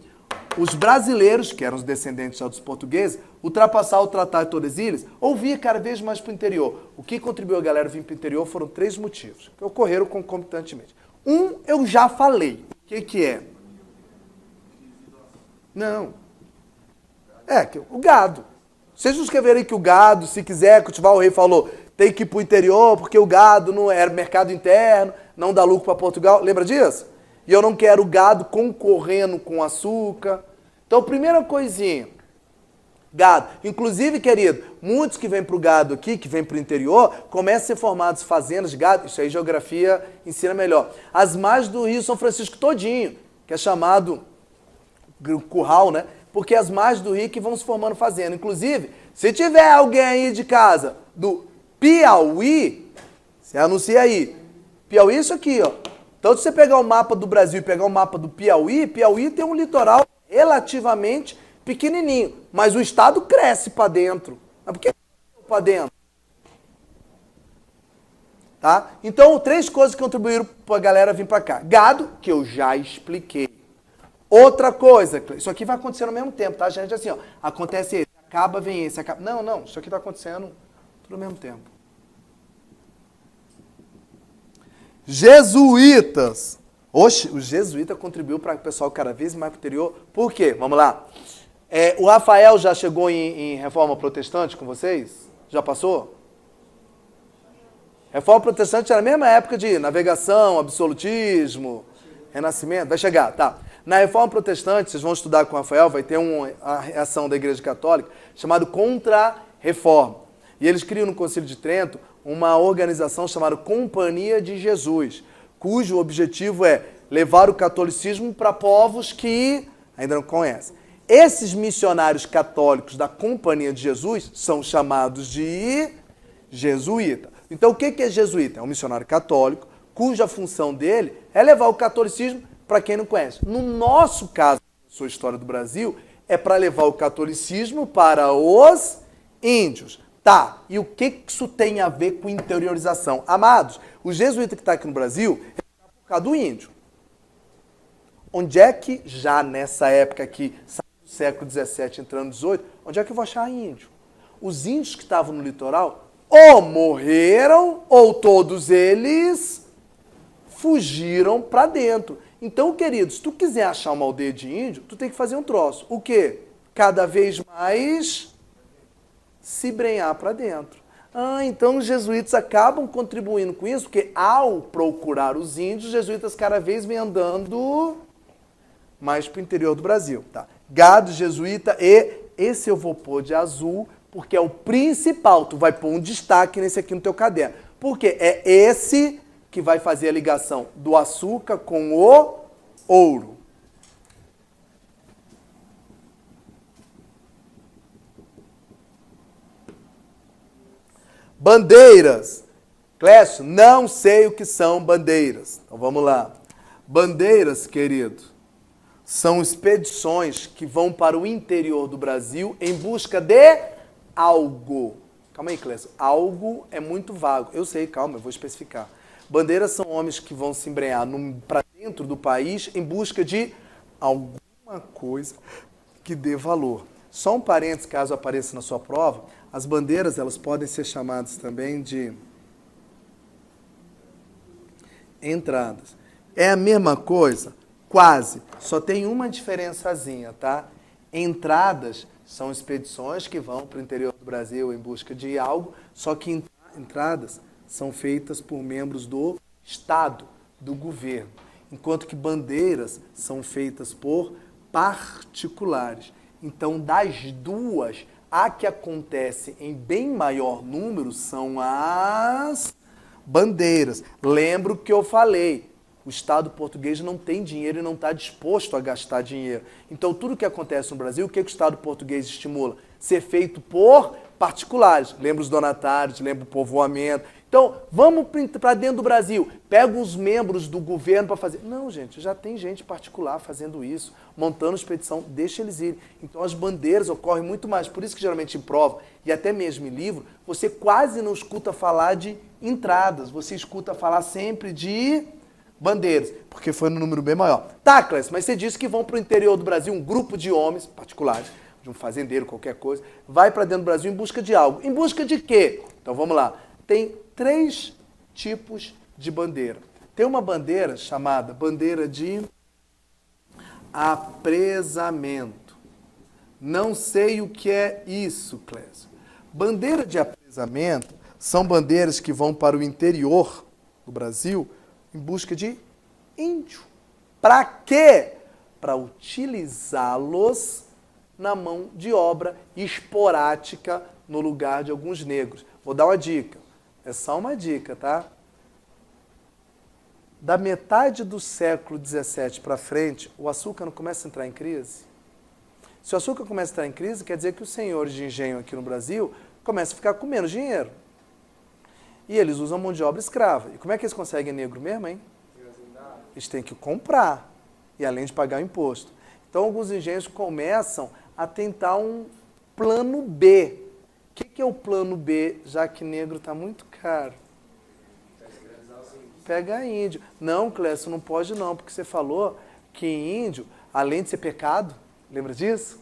A: Os brasileiros, que eram os descendentes já dos portugueses, ultrapassar o Tratado de Tordesilhas, ou vir cada vez mais para o interior. O que contribuiu a galera vir para o interior foram 3 motivos, que ocorreram concomitantemente. Um, eu já falei. O que é? Não. O gado. Vocês não escreverem que o gado, se quiser cultivar, o rei falou, tem que ir para o interior, porque o gado não era mercado interno, não dá lucro para Portugal. Lembra disso? E eu não quero o gado concorrendo com açúcar. Então, primeira coisinha, gado. Inclusive, querido, muitos que vêm para o gado aqui, que vêm para o interior, começam a ser formados fazendas de gado. Isso aí, geografia ensina melhor. As margens do Rio São Francisco todinho, que é chamado curral, né? Porque as margens do rio que vão se formando fazenda. Inclusive, se tiver alguém aí de casa do Piauí, você anuncia aí. Piauí é isso aqui, ó. Então, se você pegar o mapa do Brasil e pegar o mapa do Piauí, Piauí tem um litoral relativamente pequenininho, mas o estado cresce para dentro. Mas por que para dentro? Tá? Então, 3 coisas que contribuíram para a galera vir para cá. Gado, que eu já expliquei. Outra coisa, isso aqui vai acontecer ao mesmo tempo, tá, gente? Assim, ó, acontece esse, acaba, vem esse, acaba... Não, isso aqui está acontecendo tudo ao mesmo tempo. Jesuítas. Oxe, o jesuíta contribuiu para o pessoal cada vez mais para o interior. Por quê? Vamos lá. O Rafael já chegou em Reforma Protestante com vocês? Já passou? Reforma Protestante era a mesma época de navegação, absolutismo, renascimento. Vai chegar, tá. Na Reforma Protestante, vocês vão estudar com o Rafael, vai ter a reação da Igreja Católica chamada Contra-Reforma. E eles criam no Concílio de Trento uma organização chamada Companhia de Jesus, cujo objetivo é levar o catolicismo para povos que ainda não conhecem. Esses missionários católicos da Companhia de Jesus são chamados de jesuíta. Então, o que é jesuíta? É um missionário católico, cuja função dele é levar o catolicismo para quem não conhece. No nosso caso, sua história do Brasil, é para levar o catolicismo para os índios. Tá, e o que isso tem a ver com interiorização? Amados, o jesuíta que está aqui no Brasil é por causa do índio. Onde é que, já nessa época aqui, do século XVII, entrando no XVIII, onde é que eu vou achar índio? Os índios que estavam no litoral ou morreram, ou todos eles fugiram para dentro. Então, queridos, se tu quiser achar uma aldeia de índio, tu tem que fazer um troço. O quê? Cada vez mais se embrenhar para dentro. Então os jesuítas acabam contribuindo com isso, porque ao procurar os índios, os jesuítas cada vez vêm andando mais para o interior do Brasil. Tá? Gado, jesuíta e esse eu vou pôr de azul, porque é o principal. Tu vai pôr um destaque nesse aqui no teu caderno. Porque é esse que vai fazer a ligação do açúcar com o ouro. Bandeiras. Clécio, não sei o que são bandeiras. Então vamos lá. Bandeiras, querido, são expedições que vão para o interior do Brasil em busca de algo. Calma aí, Clécio. Algo é muito vago. Eu sei, calma, eu vou especificar. Bandeiras são homens que vão se embrenhar para dentro do país em busca de alguma coisa que dê valor. Só um parênteses, caso apareça na sua prova, as bandeiras elas podem ser chamadas também de entradas. É a mesma coisa? Quase. Só tem uma diferençazinha, tá? Entradas são expedições que vão para o interior do Brasil em busca de algo, só que entradas são feitas por membros do Estado, do governo, enquanto que bandeiras são feitas por particulares. Então, das duas, a que acontece em bem maior número são as bandeiras. Lembro que eu falei, o Estado português não tem dinheiro e não está disposto a gastar dinheiro. Então, tudo que acontece no Brasil, o que o Estado português estimula? Ser feito por particulares. Lembra os donatários, lembra o povoamento. Então, vamos para dentro do Brasil. Pega os membros do governo para fazer. Não, gente, já tem gente particular fazendo isso, montando expedição, deixa eles irem. Então, as bandeiras ocorrem muito mais. Por isso que, geralmente, em prova, e até mesmo em livro, você quase não escuta falar de entradas. Você escuta falar sempre de bandeiras, porque foi no número bem maior. Tá, Clécio, mas você disse que vão para o interior do Brasil, um grupo de homens particulares, de um fazendeiro, qualquer coisa, vai para dentro do Brasil em busca de algo. Em busca de quê? Então vamos lá. Tem 3 tipos de bandeira. Tem uma bandeira chamada bandeira de apresamento. Não sei o que é isso, Clécio. Bandeira de apresamento são bandeiras que vão para o interior do Brasil em busca de índio. Para quê? Para utilizá-los na mão de obra esporádica no lugar de alguns negros. Vou dar uma dica. É só uma dica, tá? Da metade do século XVII para frente, o açúcar não começa a entrar em crise? Se o açúcar começa a entrar em crise, quer dizer que os senhores de engenho aqui no Brasil começam a ficar com menos dinheiro. E eles usam mão de obra escrava. E como é que eles conseguem negro mesmo, hein? Eles têm que comprar, e além de pagar o imposto. Então, alguns engenhos começam a tentar um plano B. O que é o plano B, já que negro está muito caro? Pega índio. Não, Clécio, não pode não, porque você falou que índio, além de ser pecado, lembra disso?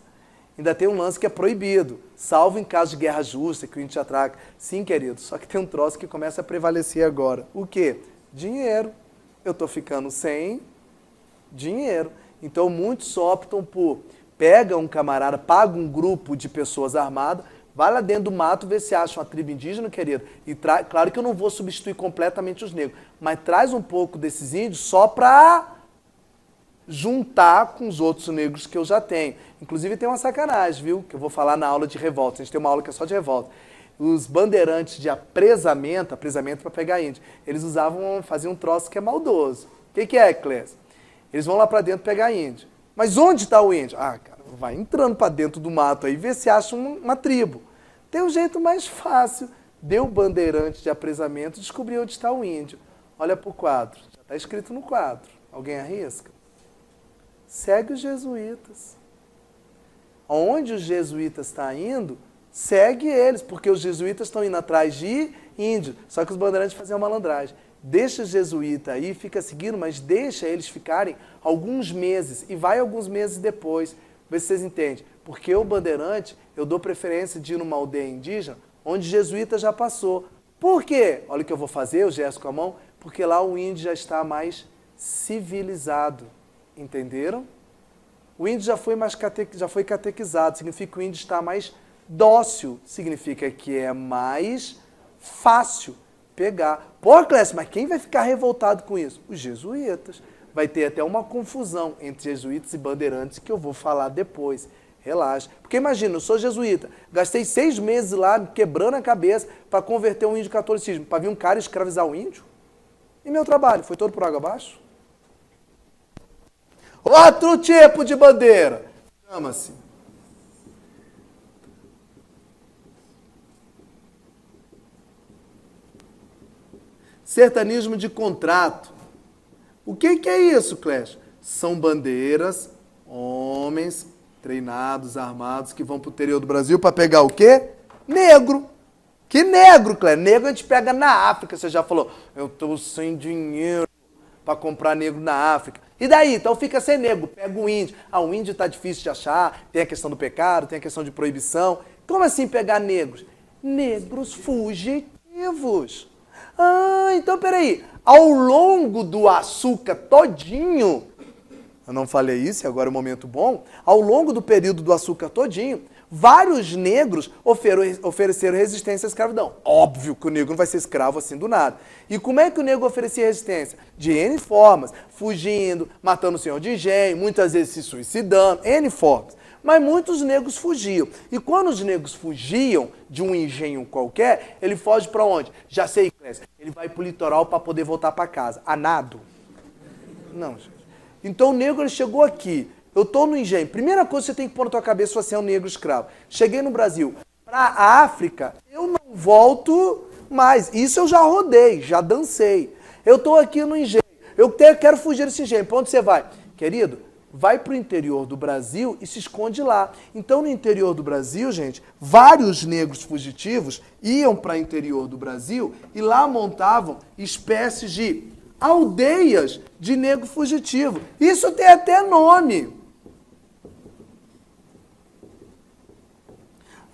A: Ainda tem um lance que é proibido, salvo em caso de guerra justa, que o índio te atraca. Sim, querido, só que tem um troço que começa a prevalecer agora. O quê? Dinheiro. Eu estou ficando sem dinheiro. Então, muitos optam por pega um camarada, paga um grupo de pessoas armadas, vai lá dentro do mato ver se acha uma tribo indígena, querido. E claro que eu não vou substituir completamente os negros, mas traz um pouco desses índios só para juntar com os outros negros que eu já tenho. Inclusive tem uma sacanagem, viu? Que eu vou falar na aula de revolta. A gente tem uma aula que é só de revolta. Os bandeirantes de apresamento para pegar índio, eles faziam um troço que é maldoso. O que é, Clécio? Eles vão lá para dentro pegar índio. Mas onde está o índio? Ah, cara, vai entrando para dentro do mato aí, vê se acha uma tribo. Tem um jeito mais fácil. Deu o bandeirante de apresamento, descobrir onde está o índio. Olha para o quadro. Já está escrito no quadro. Alguém arrisca? Segue os jesuítas. Onde os jesuítas estão indo, segue eles, porque os jesuítas estão indo atrás de índio. Só que os bandeirantes faziam malandragem. Deixa o jesuíta aí, fica seguindo, mas deixa eles ficarem alguns meses. E vai alguns meses depois. Vê se vocês entendem. Porque o bandeirante, eu dou preferência de ir numa aldeia indígena, onde o jesuíta já passou. Por quê? Olha o que eu vou fazer, o gesto com a mão. Porque lá o índio já está mais civilizado. Entenderam? O índio já foi catequizado. Significa que o índio está mais dócil. Significa que é mais fácil pegar. Pô, Clécio, mas quem vai ficar revoltado com isso? Os jesuítas. Vai ter até uma confusão entre jesuítas e bandeirantes que eu vou falar depois. Relaxa. Porque imagina, eu sou jesuíta, gastei 6 meses lá quebrando a cabeça para converter um índio ao catolicismo, para vir um cara escravizar o índio. E meu trabalho foi todo por água abaixo? Outro tipo de bandeira. Chama-se sertanismo de contrato. O que é isso, Clécio? São bandeiras, homens treinados, armados, que vão para o interior do Brasil para pegar o quê? Negro. Que negro, Clécio? Negro a gente pega na África. Você já falou, eu estou sem dinheiro para comprar negro na África. E daí? Então fica sem negro, pega o índio. Ah, o índio está difícil de achar, tem a questão do pecado, tem a questão de proibição. Como assim pegar negros? Negros fugitivos. Ah, então peraí. Ao longo do açúcar todinho, eu não falei isso, e agora é um momento bom, ao longo do período do açúcar todinho, vários negros ofereceram resistência à escravidão. Óbvio que o negro não vai ser escravo assim do nada. E como é que o negro oferecia resistência? De N formas, fugindo, matando o senhor de engenho, muitas vezes se suicidando, N formas. Mas muitos negros fugiam. E quando os negros fugiam de um engenho qualquer, ele foge para onde? Já sei, Clécio. Ele vai para o litoral para poder voltar para casa. A nado? Não, gente. Então o negro ele chegou aqui. Eu estou no engenho. Primeira coisa que você tem que pôr na tua cabeça se você é um negro escravo. Cheguei no Brasil. Para a África, eu não volto mais. Isso eu já rodei, já dancei. Eu estou aqui no engenho. Eu quero fugir desse engenho. Para onde você vai? Querido, vai para o interior do Brasil e se esconde lá. Então, no interior do Brasil, gente, vários negros fugitivos iam para o interior do Brasil e lá montavam espécies de aldeias de negro fugitivo. Isso tem até nome.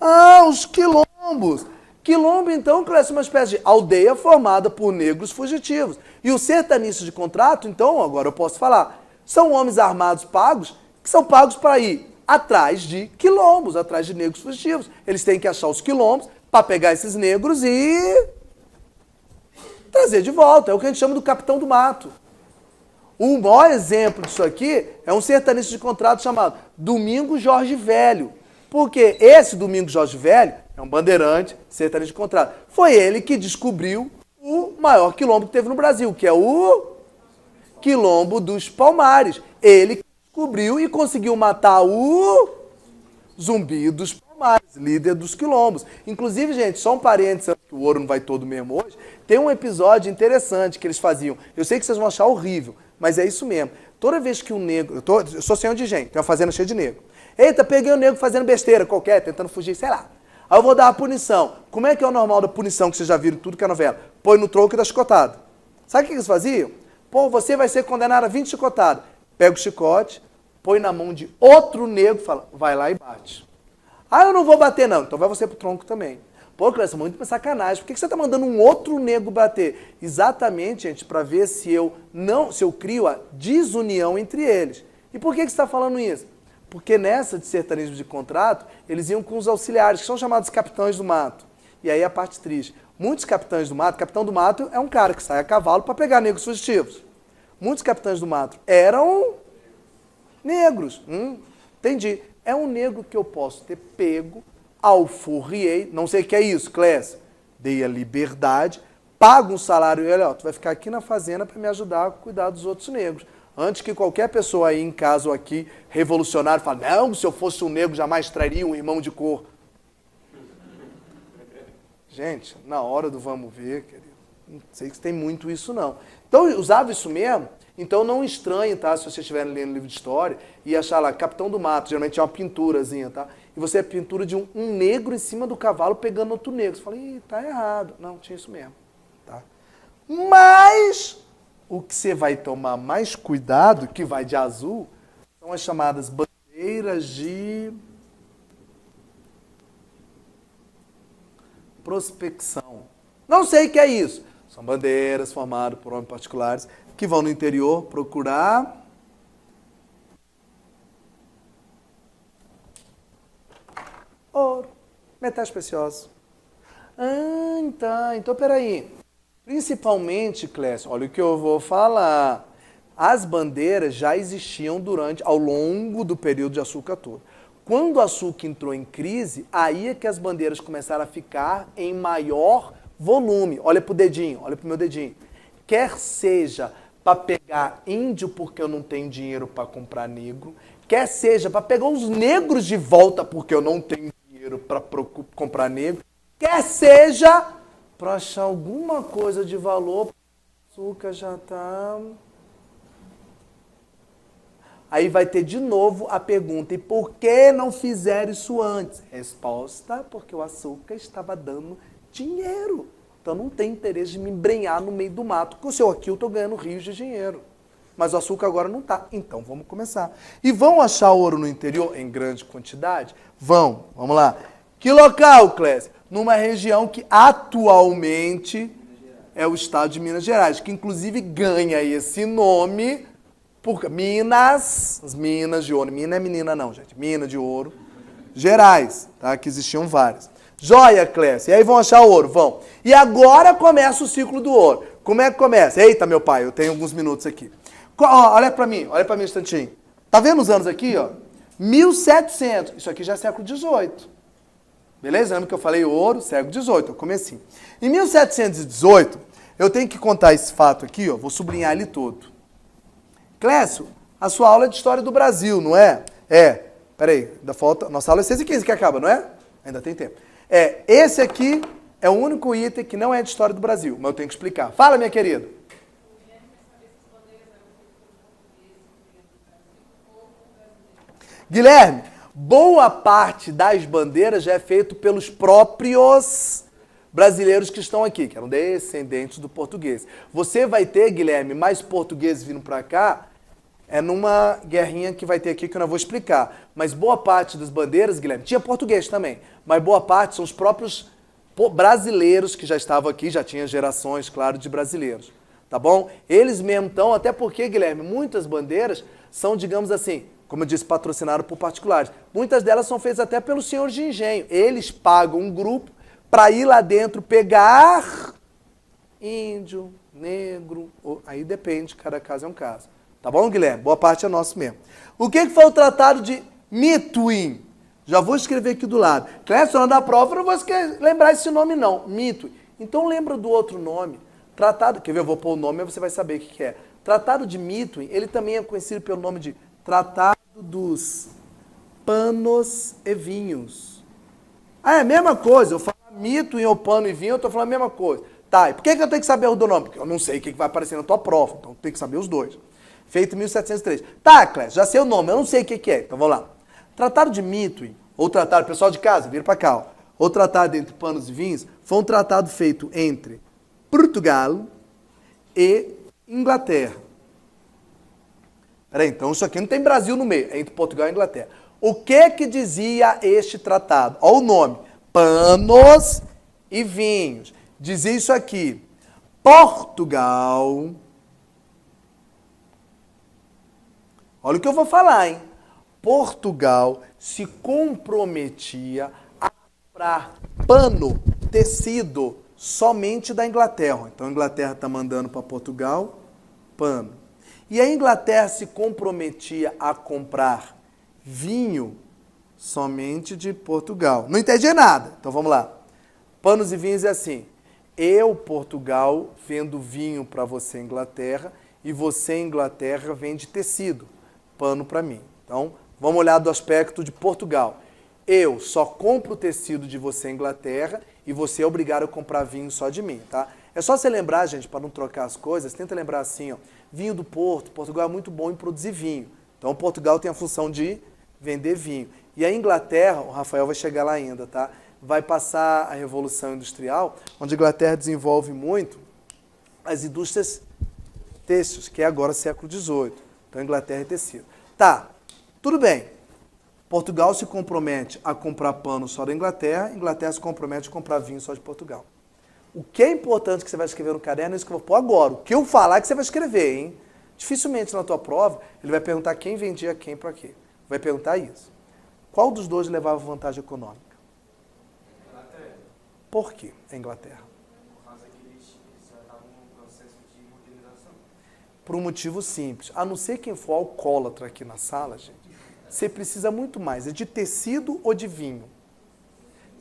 A: Ah, os quilombos. Quilombo, então, é uma espécie de aldeia formada por negros fugitivos. E os sertanistas de contrato, então, agora eu posso falar, são homens armados pagos, que são pagos para ir atrás de quilombos, atrás de negros fugitivos. Eles têm que achar os quilombos para pegar esses negros e trazer de volta. É o que a gente chama do capitão do mato. O maior exemplo disso aqui é um sertanista de contrato chamado Domingos Jorge Velho. Porque esse Domingos Jorge Velho é um bandeirante, sertanista de contrato. Foi ele que descobriu o maior quilombo que teve no Brasil, que é o Quilombo dos Palmares. Ele que descobriu e conseguiu matar o Zumbi dos Palmares, líder dos quilombos. Inclusive, gente, só um parênteses, que o ouro não vai todo mesmo hoje, tem um episódio interessante que eles faziam. Eu sei que vocês vão achar horrível, mas é isso mesmo. Toda vez que um negro... Eu sou senhor de gente, tem uma fazenda cheia de negro. Eita, peguei um negro fazendo besteira qualquer, tentando fugir, sei lá. Aí eu vou dar uma punição. Como é que é o normal da punição, que vocês já viram tudo que é novela? Põe no tronco e dá chicotada. Sabe o que eles faziam? Pô, você vai ser condenado a 20 chicotadas. Pega o chicote, põe na mão de outro negro e fala, vai lá e bate. Ah, eu não vou bater não. Então vai você pro tronco também. Pô, Clécio, muito sacanagem. Por que você tá mandando um outro negro bater? Exatamente, gente, para ver se eu crio a desunião entre eles. E por que você está falando isso? Porque nessa de sertanismo de contrato, eles iam com os auxiliares, que são chamados capitães do mato. E aí a parte triste. Muitos capitães do mato, capitão do mato é um cara que sai a cavalo para pegar negros fugitivos. Muitos capitães do mato eram negros. Entendi. É um negro que eu posso ter pego, alforriei, não sei o que é isso, Clécio. Dei a liberdade, pago um salário e olha, tu vai ficar aqui na fazenda para me ajudar a cuidar dos outros negros. Antes que qualquer pessoa aí em casa ou aqui, revolucionário, fale, não, se eu fosse um negro, jamais trairia um irmão de cor. Gente, na hora do vamos ver, querido, não sei se tem muito isso não. Então, eu usava isso mesmo, então não estranhe, tá? Se vocês estiverem lendo livro de história e achar lá, Capitão do Mato, geralmente é uma pinturazinha, tá? E você é a pintura de um negro em cima do cavalo pegando outro negro. Você fala, ih, tá errado. Não, tinha isso mesmo, tá? Mas... o que você vai tomar mais cuidado, que vai de azul, são as chamadas bandeiras de prospecção. Não sei o que é isso. São bandeiras formadas por homens particulares que vão no interior procurar ouro, metais preciosos. Ah, tá. Então, peraí. Principalmente, Clécio, olha o que eu vou falar. As bandeiras já existiam ao longo do período de açúcar todo. Quando o açúcar entrou em crise, aí é que as bandeiras começaram a ficar em maior volume. Olha pro dedinho, olha pro meu dedinho. Quer seja para pegar índio porque eu não tenho dinheiro para comprar negro, quer seja para pegar os negros de volta porque eu não tenho dinheiro para comprar negro, quer seja para achar alguma coisa de valor, o açúcar já está... Aí vai ter de novo a pergunta, e por que não fizeram isso antes? Resposta, porque o açúcar estava dando dinheiro. Então não tem interesse de me embrenhar no meio do mato, porque o seu aqui eu estou ganhando rios de dinheiro. Mas o açúcar agora não está. Então vamos começar. E vão achar ouro no interior em grande quantidade? Vão. Vamos lá. Que local, Clécio? Numa região que atualmente é o estado de Minas Gerais, que inclusive ganha esse nome por Minas, as minas de ouro. Mina é menina não, gente. Mina de ouro. Gerais, tá? Que existiam várias. Joia, Clécio. E aí vão achar ouro, vão. E agora começa o ciclo do ouro. Como é que começa? Eita, meu pai, eu tenho alguns minutos aqui. Olha pra mim um instantinho. Tá vendo os anos aqui, ó? 1700. Isso aqui já é século XVIII. Beleza? Lembra que eu falei ouro, século XVIII, eu comecei. Em 1718, eu tenho que contar esse fato aqui, ó, vou sublinhar ele todo. Clécio, a sua aula é de História do Brasil, não é? É. Peraí, ainda falta... Nossa aula é 6h15 que acaba, não é? Ainda tem tempo. Esse aqui é o único item que não é de História do Brasil, mas eu tenho que explicar. Fala, minha querida. Guilherme, boa parte das bandeiras já é feito pelos próprios brasileiros que estão aqui, que eram descendentes do português. Você vai ter, Guilherme, mais portugueses vindo para cá, numa guerrinha que vai ter aqui que eu não vou explicar. Mas boa parte das bandeiras, Guilherme, tinha português também, mas boa parte são os próprios brasileiros que já estavam aqui, já tinha gerações, claro, de brasileiros. Tá bom? Eles mesmo estão, até porque, Guilherme, muitas bandeiras são, digamos assim, como eu disse, patrocinadas por particulares. Muitas delas são feitas até pelos senhores de engenho. Eles pagam um grupo para ir lá dentro pegar índio, negro, aí depende, cada caso é um caso. Tá bom, Guilherme? Boa parte é nosso mesmo. O que foi o Tratado de Mituim? Já vou escrever aqui do lado. Clécio, na da prova, eu não vou lembrar esse nome não, Mituim. Então lembra do outro nome. Tratado, quer ver, eu vou pôr o nome e você vai saber o que é. Tratado de Mituim, ele também é conhecido pelo nome de Tratado dos Panos e Vinhos. Ah, é a mesma coisa, eu falo Mituim ou pano e vinho, eu estou falando a mesma coisa. Tá, e por que eu tenho que saber o do nome? Porque eu não sei o que vai aparecer na tua prova, então tem que saber os dois. Feito em 1703. Tá, Clécio, já sei o nome, eu não sei o que é, então vamos lá. Tratado de Mituim, ou tratado, pessoal de casa, vira para cá, ó. Ou tratado entre panos e vinhos, foi um tratado feito entre Portugal e Inglaterra. Peraí, então isso aqui não tem Brasil no meio, é entre Portugal e Inglaterra. O que dizia este tratado? Olha o nome, panos e vinhos. Dizia isso aqui, Portugal, olha o que eu vou falar, hein? Portugal se comprometia a comprar pano, tecido, somente da Inglaterra. Então a Inglaterra está mandando para Portugal pano. E a Inglaterra se comprometia a comprar vinho somente de Portugal. Não entendi nada. Então vamos lá. Panos e vinhos é assim. Eu, Portugal, vendo vinho para você, Inglaterra, e você, Inglaterra, vende tecido, pano para mim. Então, vamos olhar do aspecto de Portugal. Eu só compro o tecido de você, Inglaterra, e você é obrigado a comprar vinho só de mim, tá? É só você lembrar, gente, para não trocar as coisas, tenta lembrar assim, ó, vinho do Porto, Portugal é muito bom em produzir vinho. Então, Portugal tem a função de vender vinho. E a Inglaterra, o Rafael vai chegar lá ainda, tá? Vai passar a Revolução Industrial, onde a Inglaterra desenvolve muito as indústrias têxteis, que é agora século XVIII. Então, a Inglaterra é tecido. Tá, tudo bem. Portugal se compromete a comprar pano só da Inglaterra, a Inglaterra se compromete a comprar vinho só de Portugal. O que é importante que você vai escrever no caderno é isso que eu vou pôr agora. O que eu falar é que você vai escrever, hein? Dificilmente na tua prova ele vai perguntar quem vendia quem para quê. Vai perguntar isso. Qual dos dois levava vantagem econômica?
B: Inglaterra.
A: Por quê a Inglaterra?
B: Por causa que eles já estavam num processo de modernização.
A: Por um motivo simples. A não ser quem for alcoólatra aqui na sala, gente, você precisa muito mais. É de tecido ou de vinho?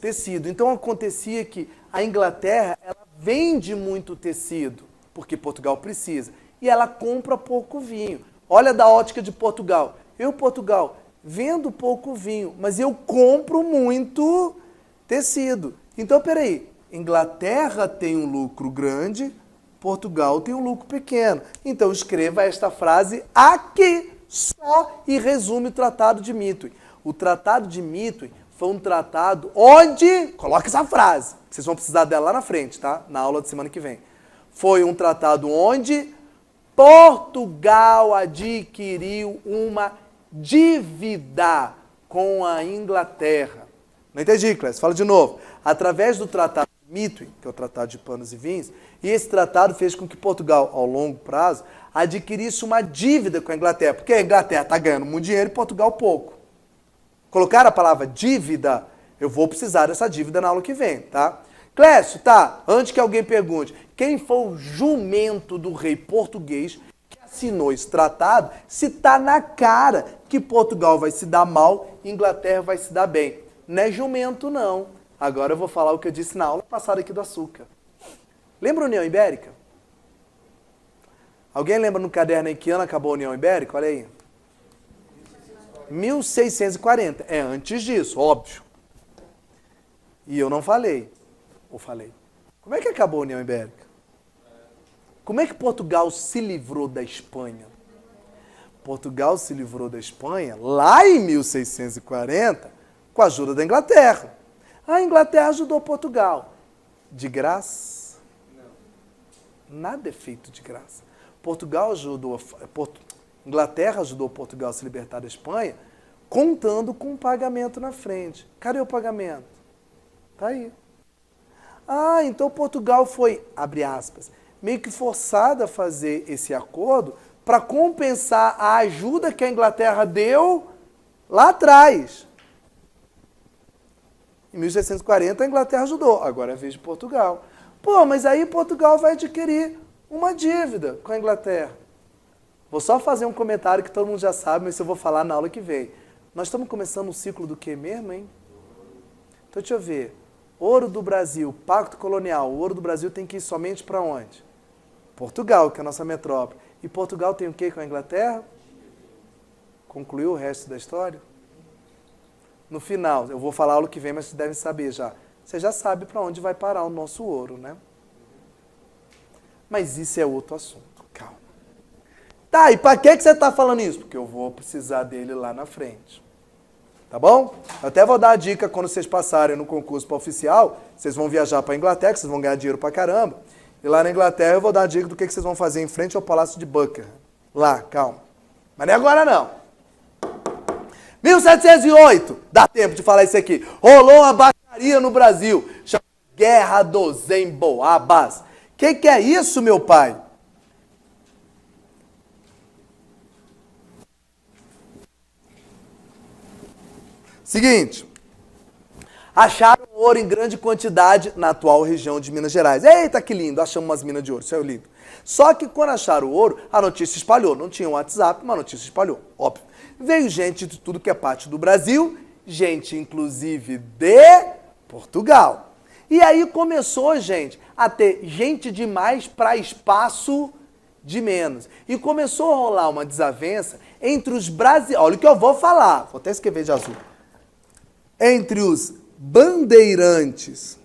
A: Tecido. Então acontecia que a Inglaterra ela vende muito tecido, porque Portugal precisa, e ela compra pouco vinho. Olha da ótica de Portugal. Eu, Portugal, vendo pouco vinho, mas eu compro muito tecido. Então, peraí, Inglaterra tem um lucro grande, Portugal tem um lucro pequeno. Então, escreva esta frase aqui, só, e resume o Tratado de Mituim. O Tratado de Mituim foi um tratado onde, coloca essa frase, vocês vão precisar dela lá na frente, tá? Na aula de semana que vem. Foi um tratado onde Portugal adquiriu uma dívida com a Inglaterra. Não entendi, Clécio? Fala de novo. Através do Tratado de Mituim, que é o Tratado de Panos e Vinhos, e esse tratado fez com que Portugal, ao longo prazo, adquirisse uma dívida com a Inglaterra, porque a Inglaterra está ganhando muito dinheiro e Portugal pouco. Colocar a palavra dívida, eu vou precisar dessa dívida na aula que vem, tá? Clécio, tá, antes que alguém pergunte, quem foi o jumento do rei português que assinou esse tratado, se está na cara que Portugal vai se dar mal e Inglaterra vai se dar bem. Não é jumento, não. Agora eu vou falar o que eu disse na aula passada aqui do açúcar. Lembra a União Ibérica? Alguém lembra no caderno em que ano acabou a União Ibérica? Olha aí. 1640. É antes disso, óbvio. E eu não falei. Ou falei. Como é que acabou a União Ibérica? Como é que Portugal se livrou da Espanha? Portugal se livrou da Espanha lá em 1640 com a ajuda da Inglaterra. A Inglaterra ajudou Portugal. de graça?
B: Não.
A: Nada é feito de graça. Inglaterra ajudou Portugal a se libertar da Espanha, contando com um pagamento na frente. Cadê o pagamento? Tá aí. Ah, então Portugal foi, abre aspas, meio que forçada a fazer esse acordo para compensar a ajuda que a Inglaterra deu lá atrás. Em 1640 a Inglaterra ajudou, agora é a vez de Portugal. Pô, mas aí Portugal vai adquirir uma dívida com a Inglaterra. Vou só fazer um comentário que todo mundo já sabe, mas eu vou falar na aula que vem. Nós estamos começando um ciclo do quê mesmo, hein? Então deixa eu ver. Ouro do Brasil, Pacto Colonial. O ouro do Brasil tem que ir somente para onde? Portugal, que é a nossa metrópole. E Portugal tem o quê com a Inglaterra? Concluiu o resto da história? No final, eu vou falar aula que vem, mas vocês devem saber já. Você já sabe para onde vai parar o nosso ouro, né? Mas isso é outro assunto. Calma. Tá, e para que você está falando isso? Porque eu vou precisar dele lá na frente. Tá bom? Eu até vou dar a dica quando vocês passarem no concurso para oficial, vocês vão viajar para a Inglaterra, vocês vão ganhar dinheiro pra caramba. E lá na Inglaterra eu vou dar a dica do que vocês vão fazer em frente ao Palácio de Buckingham. Lá, calma. Mas não é agora não. 1708, dá tempo de falar isso aqui. Rolou uma baixaria no Brasil, chamada Guerra dos Emboabas. Que é isso, meu pai? Seguinte, acharam ouro em grande quantidade na atual região de Minas Gerais. Eita, que lindo, achamos umas minas de ouro, isso é lindo. Só que quando acharam o ouro, a notícia espalhou. Não tinha WhatsApp, mas a notícia espalhou, óbvio. Veio gente de tudo que é parte do Brasil, gente inclusive de Portugal. E aí começou, gente, a ter gente demais para espaço de menos. E começou a rolar uma desavença entre os brasileiros. Olha o que eu vou falar, vou até escrever de azul. Entre os bandeirantes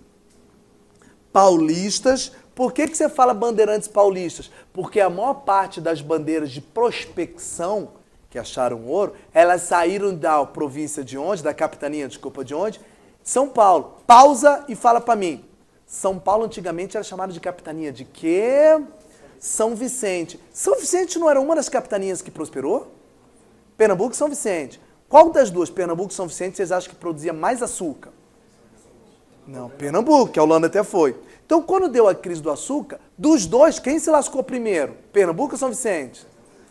A: paulistas. Por que você fala bandeirantes paulistas? Porque a maior parte das bandeiras de prospecção que acharam ouro, elas saíram da província de onde? Da capitania, desculpa, de onde? São Paulo. Pausa e fala para mim. São Paulo antigamente era chamado de capitania de quê? São Vicente. São Vicente não era uma das capitanias que prosperou? Pernambuco e São Vicente. Qual das duas, Pernambuco e São Vicente, vocês acham que produzia mais açúcar? Não, Pernambuco, que a Holanda até foi. Então, quando deu a crise do açúcar, dos dois, quem se lascou primeiro? Pernambuco ou São Vicente?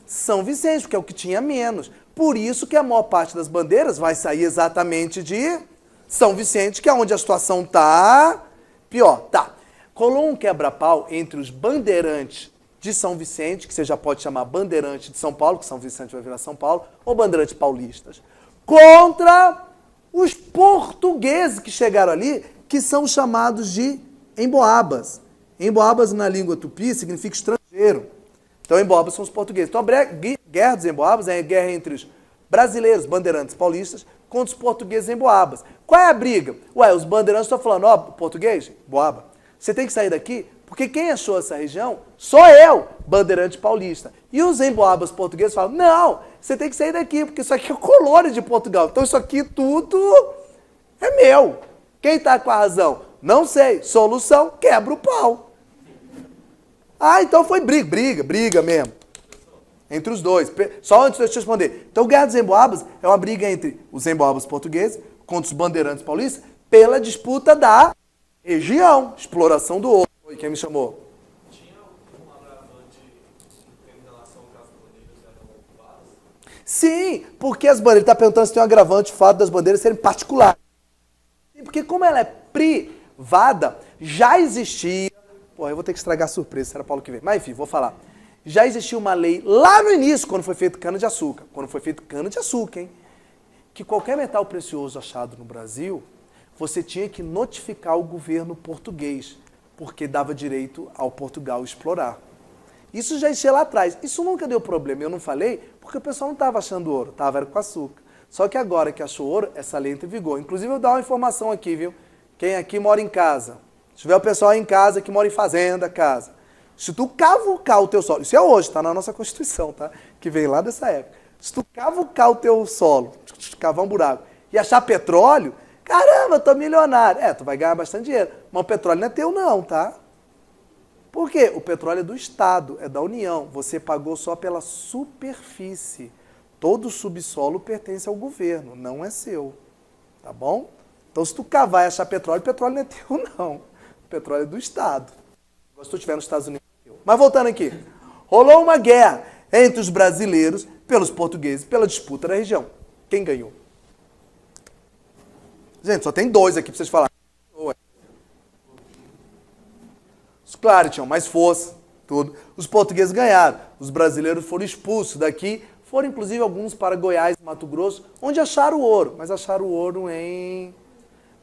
A: São Vicente, porque é o que tinha menos. Por isso que a maior parte das bandeiras vai sair exatamente de São Vicente, que é onde a situação está pior. Tá. Colou um quebra-pau entre os bandeirantes de São Vicente, que você já pode chamar bandeirante de São Paulo, que São Vicente vai virar São Paulo, ou bandeirantes paulistas, contra os portugueses que chegaram ali, que são chamados de emboabas. Emboabas na língua tupi significa estrangeiro. Então, emboabas são os portugueses. Então, a guerra dos emboabas é a guerra entre os brasileiros, bandeirantes paulistas, contra os portugueses emboabas. Qual é a briga? Ué, os bandeirantes estão falando, ó, português, boaba, você tem que sair daqui, porque quem achou essa região sou eu, bandeirante paulista. E os emboabas portugueses falam, não, você tem que sair daqui, porque isso aqui é colônia de Portugal. Então, isso aqui tudo é meu. Quem está com a razão? Não sei. Solução, quebra o pau. Ah, então foi briga mesmo. Entre os dois. Só antes de eu te responder. Então, Guerra dos Emboabas é uma briga entre os emboabas portugueses contra os bandeirantes paulistas pela disputa da região. Exploração do ouro. Quem me chamou?
B: Tinha um agravante em relação ao que as bandeiras eram ocupadas?
A: Sim, porque as bandeiras, ele está perguntando se tem um agravante o fato das bandeiras serem particulares. Porque como ela é privada, já existia... Pô, eu vou ter que estragar a surpresa, será Paulo que vem. Mas enfim, vou falar. Já existia uma lei lá no início, quando foi feito cana-de-açúcar. Quando foi feito cana-de-açúcar, hein? Que qualquer metal precioso achado no Brasil, você tinha que notificar o governo português, porque dava direito ao Portugal explorar. Isso já existia lá atrás. Isso nunca deu problema. Eu não falei porque o pessoal não estava achando ouro, estava com açúcar. Só que agora que achou ouro, essa lei entra em vigor. Inclusive, eu vou dar uma informação aqui, viu? Quem aqui mora em casa? Se tiver o pessoal aí em casa que mora em fazenda, casa. Se tu cavucar o teu solo, isso é hoje, tá na nossa Constituição, tá? Que vem lá dessa época. Se tu cavucar o teu solo, cavar um buraco, e achar petróleo, Caramba, tô milionário. Tu vai ganhar bastante dinheiro. Mas o petróleo não é teu não, tá? Por quê? O petróleo é do Estado, é da União. Você pagou só pela superfície. Todo o subsolo pertence ao governo, não é seu. Tá bom? Então, se tu cavar e achar petróleo, o petróleo não é teu, não. O petróleo é do Estado. Se tu estiver nos Estados Unidos, é teu. Mas voltando aqui. Rolou uma guerra entre os brasileiros, pelos portugueses, pela disputa da região. Quem ganhou? Gente, só tem 2 aqui pra vocês falarem. Claro, tinham mais força, tudo. Os portugueses ganharam. Os brasileiros foram expulsos daqui. Foram, inclusive, alguns para Goiás e Mato Grosso, onde acharam o ouro. Mas acharam o ouro em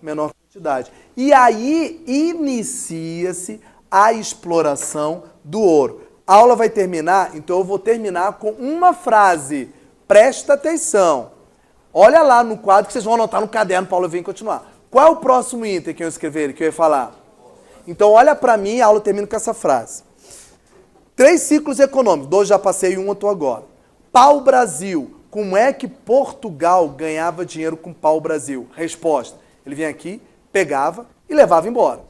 A: menor quantidade. E aí inicia-se a exploração do ouro. A aula vai terminar, então eu vou terminar com uma frase. Presta atenção. Olha lá no quadro que vocês vão anotar no caderno, Paulo vem continuar. Qual é o próximo item que eu escrever, que eu ia falar? Então olha para mim, a aula termina com essa frase. 3 ciclos econômicos, 2 já passei e 1 eu estou agora. Pau-Brasil. Como é que Portugal ganhava dinheiro com pau-Brasil? Resposta. Ele vinha aqui, pegava e levava embora.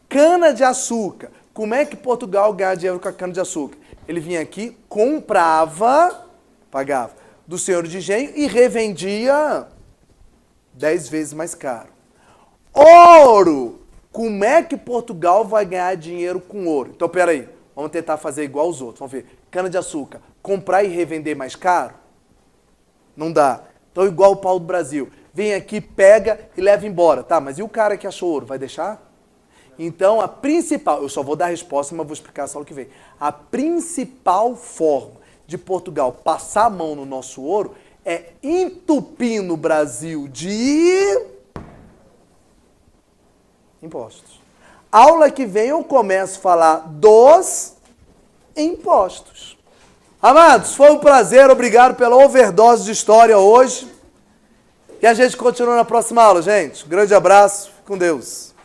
A: Cana-de-açúcar. Como é que Portugal ganhava dinheiro com a cana-de-açúcar? Ele vinha aqui, comprava, pagava, do senhor de engenho e revendia 10 vezes mais caro. Ouro. Como é que Portugal vai ganhar dinheiro com ouro? Então, peraí, vamos tentar fazer igual os outros. Vamos ver. Cana-de-açúcar, comprar e revender mais caro? Não dá. Então, igual o pau do Brasil. Vem aqui, pega e leva embora. Tá, mas e o cara que achou ouro? Vai deixar? Então, a principal... Eu só vou dar a resposta, mas vou explicar essa aula que vem. A principal forma de Portugal passar a mão no nosso ouro é entupir no Brasil de... impostos. Aula que vem eu começo a falar dos impostos. Amados, foi um prazer, obrigado pela overdose de história hoje. E a gente continua na próxima aula, gente. Um grande abraço, com Deus.